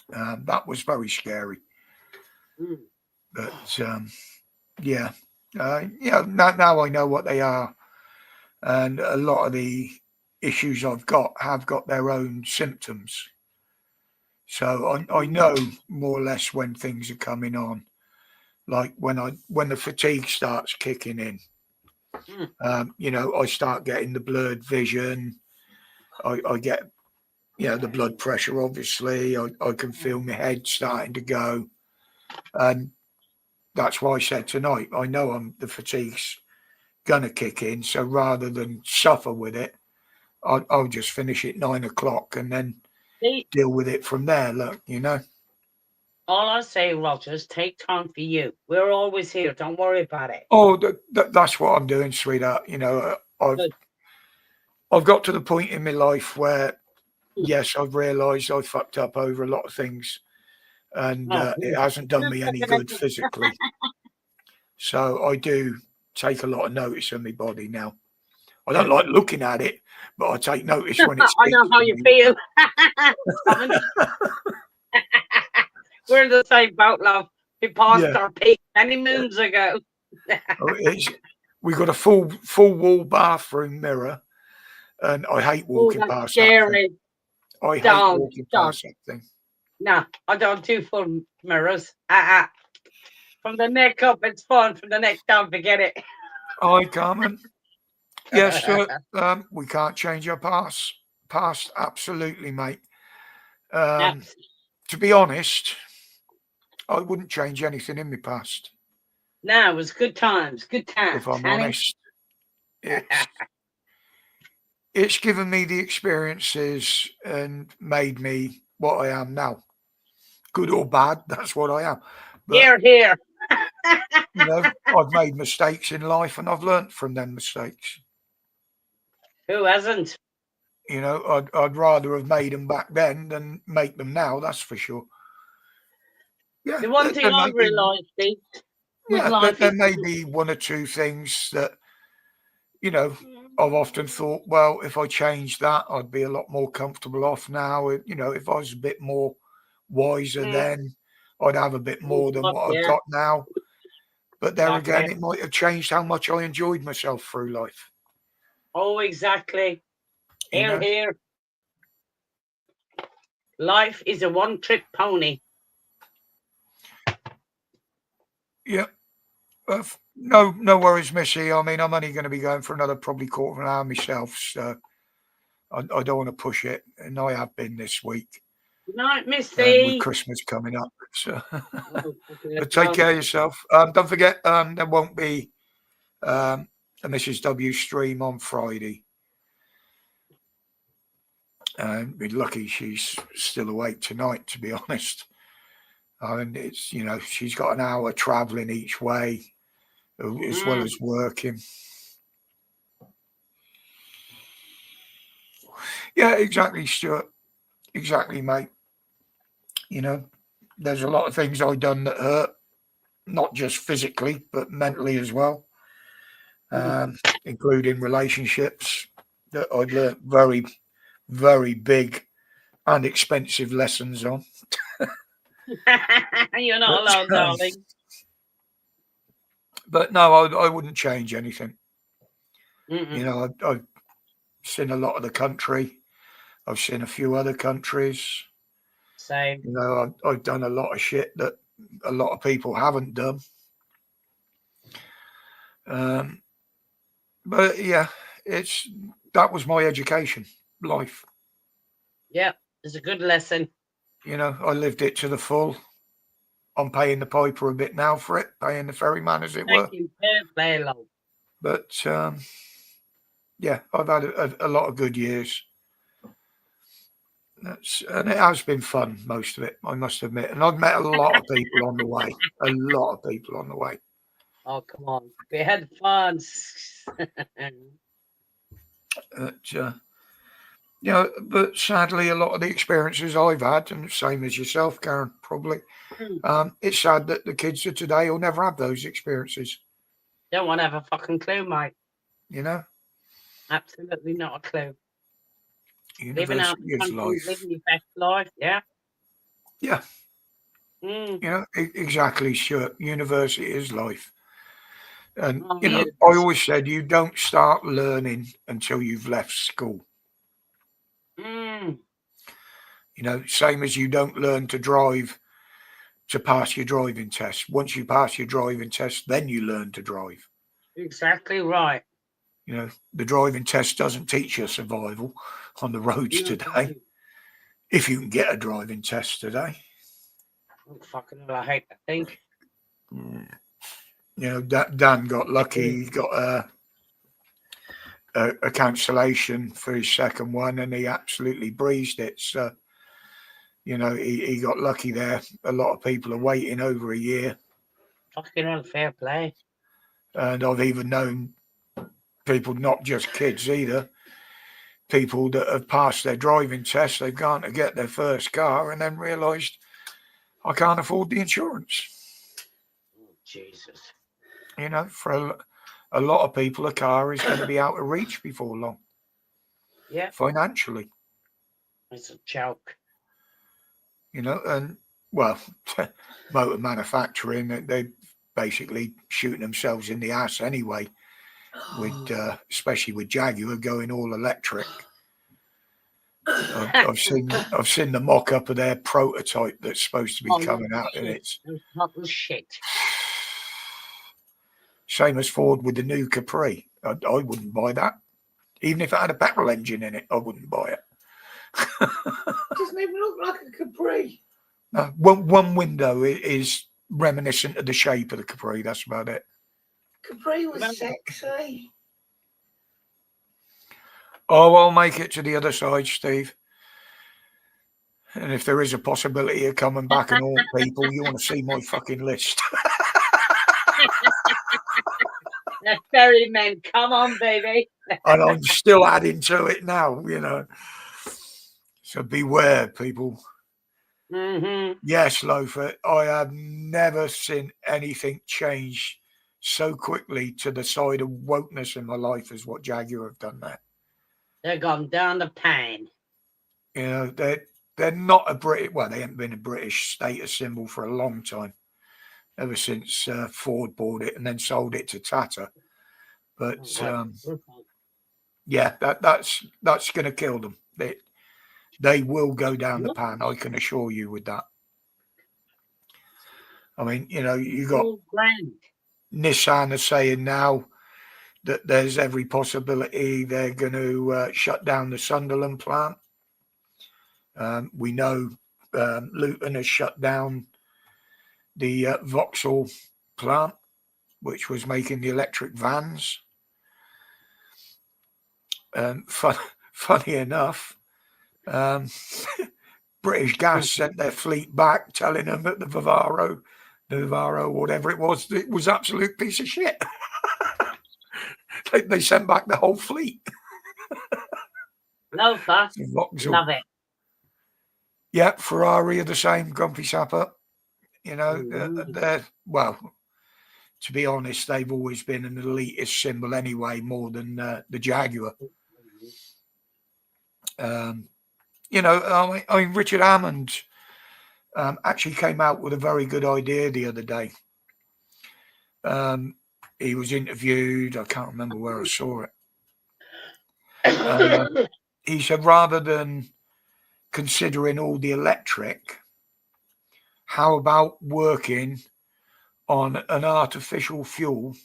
S1: That was very scary. But now I know what they are, and a lot of the issues I've got have got their own symptoms. So I know more or less when things are coming on, like when the fatigue starts kicking in. You know, I start getting the blurred vision. I get, you know, the blood pressure. Obviously, I can feel my head starting to go, and that's why I said tonight. I know the fatigue's gonna kick in. So rather than suffer with it, I'll just finish at 9 o'clock and then deal with it from there. Look, you know.
S3: All I say, Rogers, take time for you. We're always here. Don't worry about it.
S1: Oh, that's what I'm doing, sweetheart. You know, I've got to the point in my life where, yes, I've realised I fucked up over a lot of things, and it hasn't done me any good physically. So I do take a lot of notice of my body now. I don't like looking at it, but I take notice when it's.
S3: I know how you feel. We're in the same boat, love. We passed our peak many moons ago.
S1: We got a full wall bathroom mirror, and I hate walking past
S3: scary.
S1: that. I hate walking past that thing.
S3: No, I don't do full mirrors. From the neck up, it's fun. From the neck down, forget it.
S1: Hi, Carmen. Yes, we can't change our past. Absolutely, mate. To be honest, I wouldn't change anything in my past.
S3: No, it was good times. Good times.
S1: If I'm honest, it's given me the experiences and made me what I am now. Good or bad, that's what I am.
S3: But, here.
S1: You know, I've made mistakes in life and I've learnt from them mistakes.
S3: Who hasn't?
S1: You know, I'd rather have made them back then than make them now, that's for sure. Yeah,
S3: the one thing I realised,
S1: there may be one or two things that, you know, I've often thought, well, if I changed that, I'd be a lot more comfortable off now. You know, if I was a bit more wiser then, I'd have a bit more than what I've got now. But there again, it might have changed how much I enjoyed myself through life.
S3: Oh, exactly. Here. Life is a one-trick pony.
S1: Yeah. No worries, Missy. I mean, I'm only going to be going for another probably quarter of an hour myself, so I don't want to push it, and I have been this week.
S3: Good night, Missy.
S1: With Christmas coming up, so but take care of yourself. Don't forget, there won't be a Mrs. W stream on Friday. We're lucky she's still awake tonight, to be honest. And it's, you know, she's got an hour traveling each way, as well as working. Yeah, exactly, Stuart. Exactly, mate. You know, there's a lot of things I've done that hurt, not just physically, but mentally as well, including relationships that I've learned very, very big and expensive lessons on.
S3: You're not alone, darling.
S1: But no, I wouldn't change anything. You know, I've seen a lot of the country. I've seen a few other countries.
S3: Same.
S1: You know, I've done a lot of shit that a lot of people haven't done. But yeah, that was my education, life.
S3: Yeah, it's a good lesson.
S1: You know, I lived it to the full. I'm paying the piper a bit now for it, paying the ferryman, as it were.
S3: Play along.
S1: But yeah, I've had a lot of good years. And it has been fun, most of it, I must admit. And I've met a lot of people on the way. A lot of people on the way.
S3: Oh, come on. We had fun.
S1: You know, but sadly, a lot of the experiences I've had, and the same as yourself, Karen, probably, it's sad that the kids of today will never have those experiences.
S3: Don't want to have a fucking clue, mate.
S1: You know?
S3: Absolutely not a clue.
S1: Living out the country,
S3: living your best life, yeah?
S1: Yeah. You know, exactly, sure. University is life. And, you know, I always said you don't start learning until you've left school. You know, same as you don't learn to drive to pass your driving test. Once you pass your driving test, then you learn to drive.
S3: Exactly right.
S1: You know, the driving test doesn't teach you survival on the roads today. If you can get a driving test today.
S3: Oh, fucking hell, I hate that thing.
S1: You know, Dan got lucky. He got a cancellation for his second one, and he absolutely breezed it. So, you know, he got lucky there. A lot of people are waiting over a year.
S3: Fucking unfair play.
S1: And I've even known people, not just kids either, people that have passed their driving test, they've gone to get their first car and then realised, I can't afford the insurance.
S3: Oh, Jesus.
S1: You know, for a lot of people, a car is going to be out of reach before long.
S3: Yeah.
S1: Financially.
S3: It's a joke.
S1: You know, and, well, motor manufacturing, they basically shooting themselves in the ass anyway, with especially with Jaguar going all electric. I've seen the mock-up of their prototype that's supposed to be coming out, and it's
S3: total shit.
S1: Same as Ford with the new Capri. I wouldn't buy that. Even if it had a petrol engine in it, I wouldn't buy it.
S2: It doesn't even look like a Capri.
S1: No, one window is reminiscent of the shape of the Capri. That's about it.
S2: Capri was sexy.
S1: Oh, I'll make it to the other side, Steve. And if there is a possibility of coming back and haunt people, you want to see my fucking list.
S3: The ferryman, come on, baby.
S1: And I'm still adding to it now, you know. So beware, people.
S3: Mm-hmm.
S1: Yes, Loafer, I have never seen anything change so quickly to the side of wokeness in my life as what Jaguar have done there.
S3: They've gone down the pan.
S1: You know, they're not a British, well, they haven't been a British status symbol for a long time, ever since Ford bought it and then sold it to Tata. But yeah, that's going to kill them. They will go down the pan, I can assure you with that. I mean, you know, you got Nissan are saying now that there's every possibility they're going to shut down the Sunderland plant. We know Luton has shut down the Vauxhall plant, which was making the electric vans. Funny enough, British Gas sent their fleet back, telling them that the Vivaro, whatever it was absolute piece of shit. They sent back the whole fleet.
S3: Love it.
S1: Yeah, Ferrari are the same, Grumpy Sapper. You know, they're, well, to be honest, they've always been an elitist symbol anyway, more than the Jaguar. You know, I mean, Richard Hammond actually came out with a very good idea the other day. He was interviewed. I can't remember where I saw it. He said, rather than considering all the electric, how about working on an artificial fuel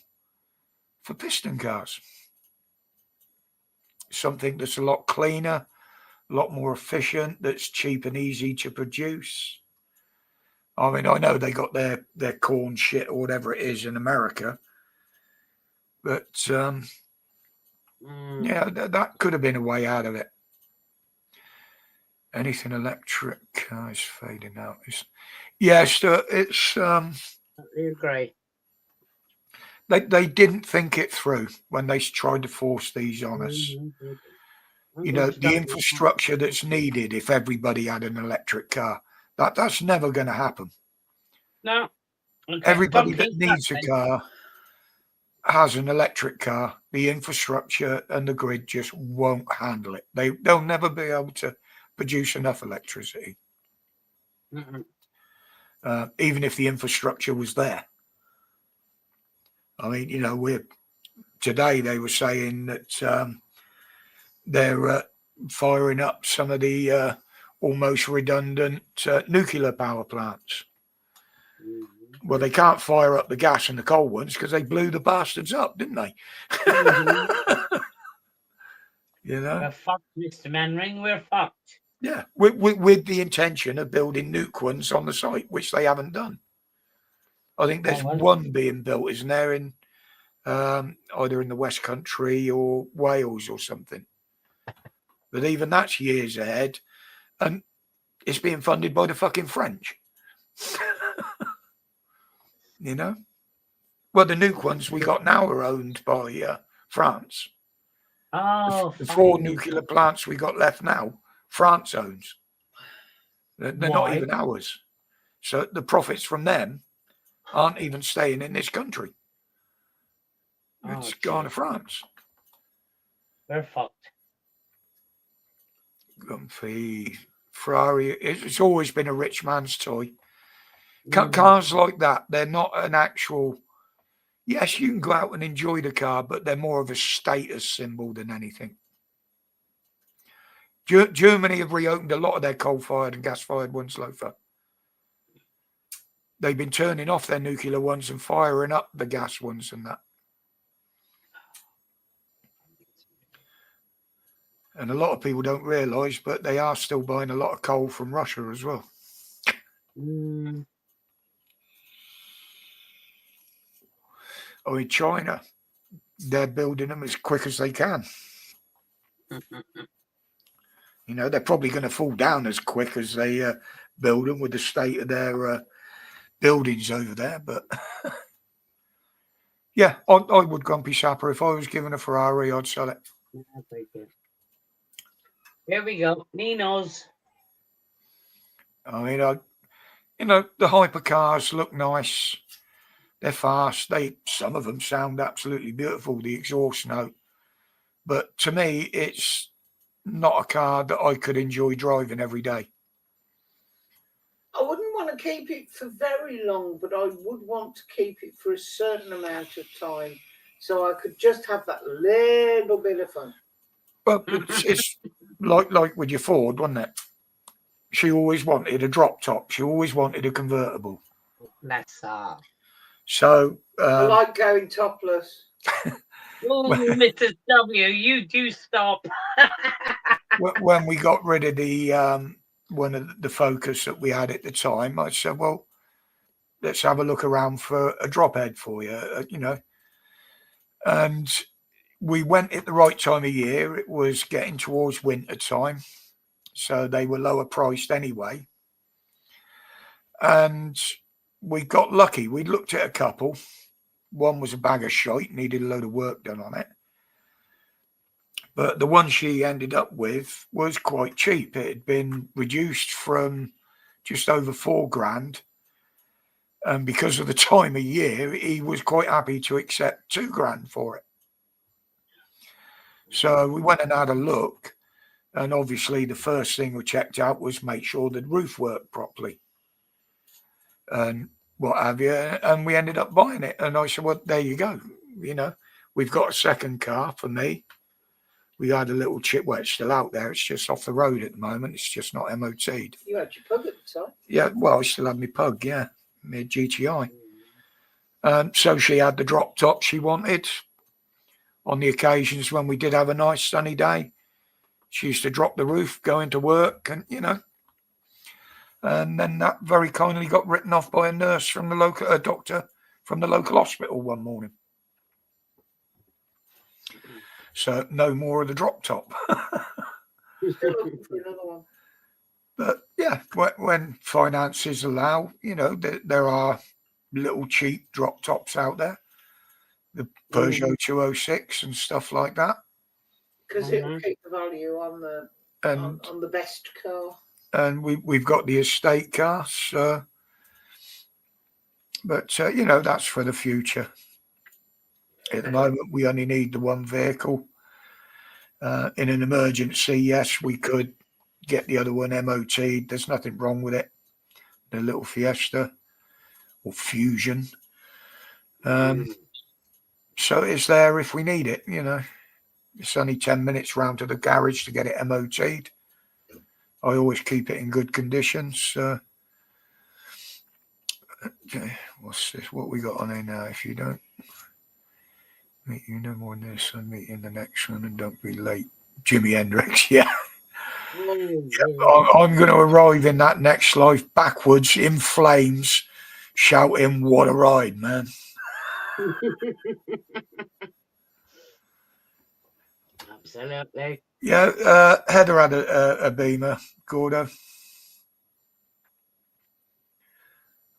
S1: for piston cars? Something that's a lot cleaner, a lot more efficient, that's cheap and easy to produce. I mean, I know they got their corn shit or whatever it is in America, but yeah, that could have been a way out of it. Anything electric is fading out. Yes, it's.
S3: I agree.
S1: They didn't think it through when they tried to force these on us. You know, the infrastructure that's needed if everybody had an electric car, that's never going to happen.
S3: No.
S1: Everybody that needs a car has an electric car. The infrastructure and the grid just won't handle it. They'll never be able to produce enough electricity. Even if the infrastructure was there. I mean, you know, today they were saying that they're firing up some of the almost redundant nuclear power plants.
S3: Mhm.
S1: Well, they can't fire up the gas and the coal ones because they blew the bastards up, didn't they?
S3: Mhm.
S1: You know?
S3: We're fucked, Mr. Manring. We're fucked.
S1: Yeah, with the intention of building nuke ones on the site, which they haven't done. I think there's
S3: Oh, well.
S1: one being built, isn't there, in either in the West Country or Wales or something. But even that's years ahead, and it's being funded by the fucking French. You know? Well, the nuke ones we got now are owned by France.
S3: Oh,
S1: The 4
S3: fucking
S1: nuclear plants we got left now, France owns. They're not
S3: Why?
S1: even ours. So the profits from them aren't even staying in this country. It's
S3: Oh,
S1: gone to
S3: gee.
S1: France.
S3: We're fucked.
S1: Gumpy, Ferrari, it's always been a rich man's toy.
S3: Mhm.
S1: Cars like that, they're not an actual... Yes, you can go out and enjoy the car, but they're more of a status symbol than anything. Germany have reopened a lot of their coal-fired and gas-fired ones, Lofa. They've been turning off their nuclear ones and firing up the gas ones and that. And a lot of people don't realise, but they are still buying a lot of coal from Russia as well.
S3: Mm.
S1: Oh, in China, they're building them as quick as they can. You know, they're probably going to fall down as quick as they build them with the state of their buildings over there. But yeah, I would, Grumpy Sapper. If I was given a Ferrari, I'd sell it.
S3: Here we go. Nino's.
S1: I mean, you know, the hypercars look nice. They're fast. Some of them sound absolutely beautiful, the exhaust note. But to me, it's not a car that I could enjoy driving every day.
S2: I wouldn't want to keep it for very long, but I would want to keep it for a certain amount of time, so I could just have that little bit of fun.
S1: Well, it's like with your Ford, wasn't it? She always wanted a drop top. She always wanted a convertible.
S3: That's
S1: So
S2: I like going topless.
S3: Oh, Mrs. W, you do stop.
S1: when we got rid of the one of the Focus that we had at the time, I said, well, let's have a look around for a drop head for you, you know. And we went at the right time of year. It was getting towards winter time, so they were lower priced anyway. And we got lucky. We looked at a couple. One was a bag of shite, needed a load of work done on it. But the one she ended up with was quite cheap. It had been reduced from just over $4,000. And because of the time of year, he was quite happy to accept $2,000 for it. So we went and had a look. And obviously the first thing we checked out was make sure the roof worked properly and what have you. And we ended up buying it. And I said, well, there you go. You know, we've got a second car for me. We had a little chip, well, it's still out there. It's just off the road at the moment. It's just not MOT'd.
S2: You had your pug at the time.
S1: Yeah, well, I still had my pug, yeah, my GTI. So she had the drop top she wanted. On the occasions when we did have a nice sunny day, she used to drop the roof, go into work, and, you know. And then that very kindly got written off by a nurse from the local, a doctor from the local hospital one morning. So no more of the drop top.
S2: Still looking for another one.
S1: But yeah, when finances allow, you know, there are little cheap drop tops out there. The Peugeot 206 and stuff like that.
S2: Because it'll keep the value on the best car.
S1: And we've got the estate cars. But, you know, that's for the future. At the moment, we only need the one vehicle. In an emergency, yes, we could get the other one MOT'd. There's nothing wrong with it. The little Fiesta or Fusion. So it's there if we need it, you know. It's only 10 minutes round to the garage to get it MOT'd. I always keep it in good condition. So, okay, what's this? What we got on here now? If you don't meet you no more than this, I'll meet you in the next one, and don't be late. Jimi Hendrix, yeah. I'm going to arrive in that next life backwards in flames, shouting, "What a ride, man!"
S3: Absolutely.
S1: Yeah, Heather had a Beamer, Gordo.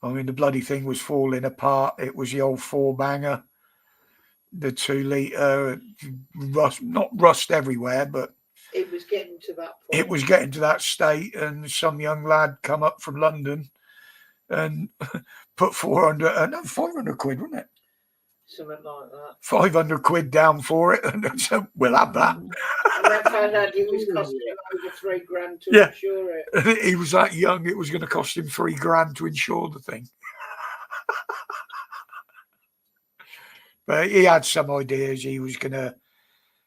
S1: I mean, the bloody thing was falling apart. It was the old 4-banger, the 2-litre, not rust everywhere, but
S2: It was getting to that point.
S1: it was getting to that state. And some young lad come up from London and put 500 quid, wasn't it?
S2: Something like that.
S1: 500 quid down for it, and so we'll have that.
S2: And I found out it was costing him over $3,000 to
S1: Yeah.
S2: insure it.
S1: He was that young; it was going to cost him $3,000 to insure the thing. But he had some ideas. He was going to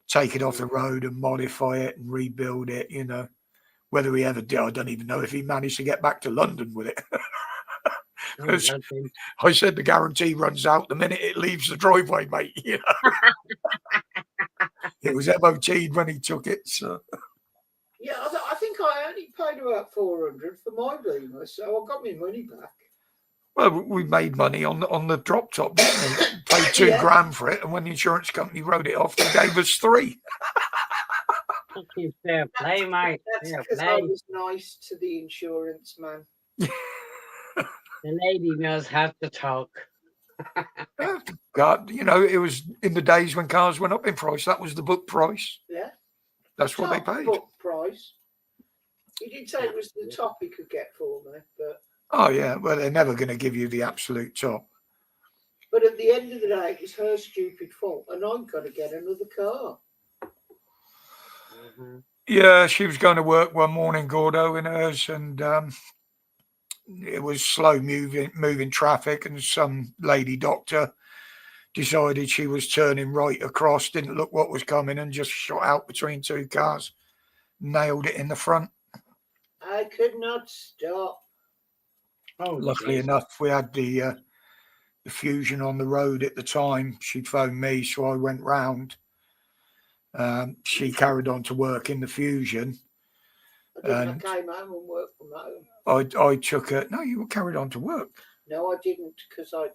S1: take it off the road and modify it and rebuild it. You know, whether he ever did, I don't even know if he managed to get back to London with it. I said the guarantee runs out the minute it leaves the driveway, mate. You know? It was MOT'd when he took it. So
S2: yeah, I think I only paid about 400 for my Beamer, so I got my money back.
S1: Well, we made money on the drop top, didn't we? Paid $2,000 for it, and when the insurance company wrote it off, they gave us $3,000.
S3: Fucking fair play, mate.
S2: That's
S3: Fair
S2: because
S3: play.
S2: I was nice to the insurance man.
S3: The lady knows how to talk.
S1: God, you know, it was in the days when cars went up in price. That was the book price.
S2: Yeah.
S1: That's what they paid.
S2: Book price. He did say it was the top he could get for me, but.
S1: Oh yeah, well they're never going to give you the absolute top.
S2: But at the end of the day, it's her stupid fault, and I've got to get another car.
S3: Mm-hmm.
S1: Yeah, she was going to work one morning, Gordo, in hers, and it was slow moving traffic, and some lady doctor decided she was turning right across, didn't look what was coming, and just shot out between two cars, nailed it in the front.
S2: I could not stop.
S3: Oh,
S1: luckily enough, we had the Fusion on the road at the time. She'd phoned me, so I went round. She carried on to work in the Fusion.
S2: I came home and worked from home.
S1: I took her. No, you were carried on to work.
S2: No, I didn't, because I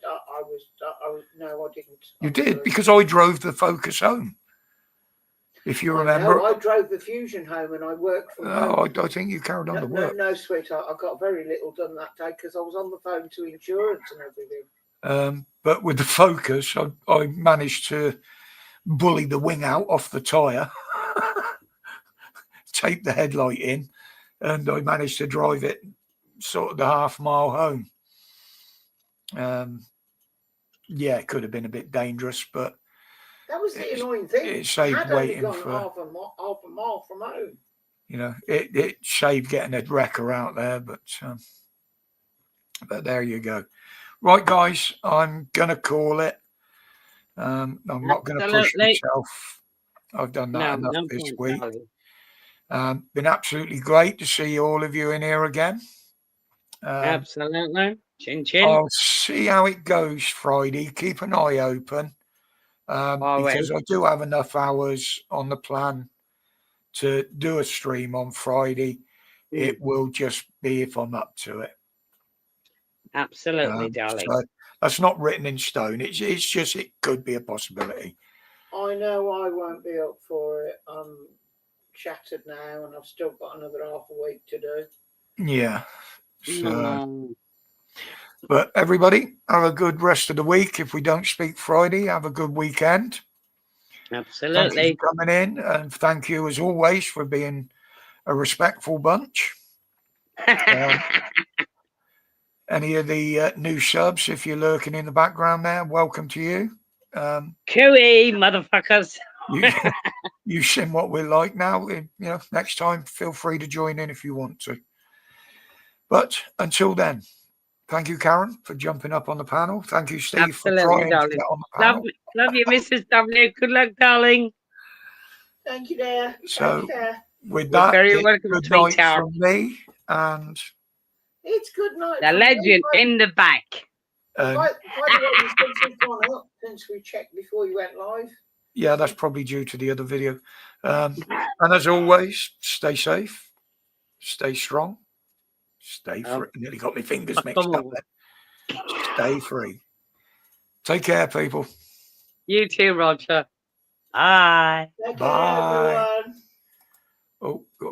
S2: no, I didn't.
S1: You did, because I drove the Focus home. If you remember.
S2: No, I drove the Fusion home and I worked from home.
S1: I think you carried on to work.
S2: No, sweetheart, I got very little done that day because I was on the phone to insurance and everything.
S1: But with the Focus, I managed to bully the wing out off the tyre, tape the headlight in, and I managed to drive it sort of the half-mile home. Yeah, it could have been a bit dangerous, but
S2: that was the annoying thing.
S1: It saved waiting for
S2: half a mile from home.
S1: You know, it saved getting a wrecker out there, but there you go. Right, guys, I'm gonna call it. I'm not going to push myself. I've done that enough this week. Been absolutely great to see all of you in here again.
S3: Absolutely. Chin chin.
S1: I'll see how it goes Friday. Keep an eye open because I do have enough hours on the plan to do a stream on Friday. It will just be if I'm up to it.
S3: Absolutely, darling.
S1: So that's not written in stone. It's just it could be a possibility.
S2: I know I won't be up for it. I'm shattered now, and I've still got another half a week to do.
S1: Yeah. So, but everybody, have a good rest of the week. If we don't speak Friday, have a good weekend.
S3: Absolutely.
S1: Thank you for coming in, and thank you as always for being a respectful bunch. Any of the new subs, if you're lurking in the background there, welcome to you.
S3: Cooey, motherfuckers.
S1: You've seen what we're like now. You know, next time, feel free to join in if you want to. But until then, thank you, Karen, for jumping up on the panel. Thank you, Steve,
S3: Absolutely,
S1: for trying
S3: darling.
S1: to get on the panel.
S3: Love you, Mrs. W. Good luck, darling.
S2: Thank you, dear.
S1: So, with
S3: You're
S1: that,
S3: very
S1: it's
S3: welcome,
S1: good night
S3: sweetheart.
S1: from me, and
S2: It's good night.
S3: The
S2: from me.
S3: legend in the back.
S2: By the way, you said you've gone up since we checked before you went live.
S1: yeah, that's probably due to the other video. And as always, stay safe, stay strong, stay free. Nearly got my fingers mixed up there. Stay free. Take care, people.
S3: You too, Roger. Bye.
S2: Take care,
S1: Bye.
S2: everyone.
S1: Oh, God.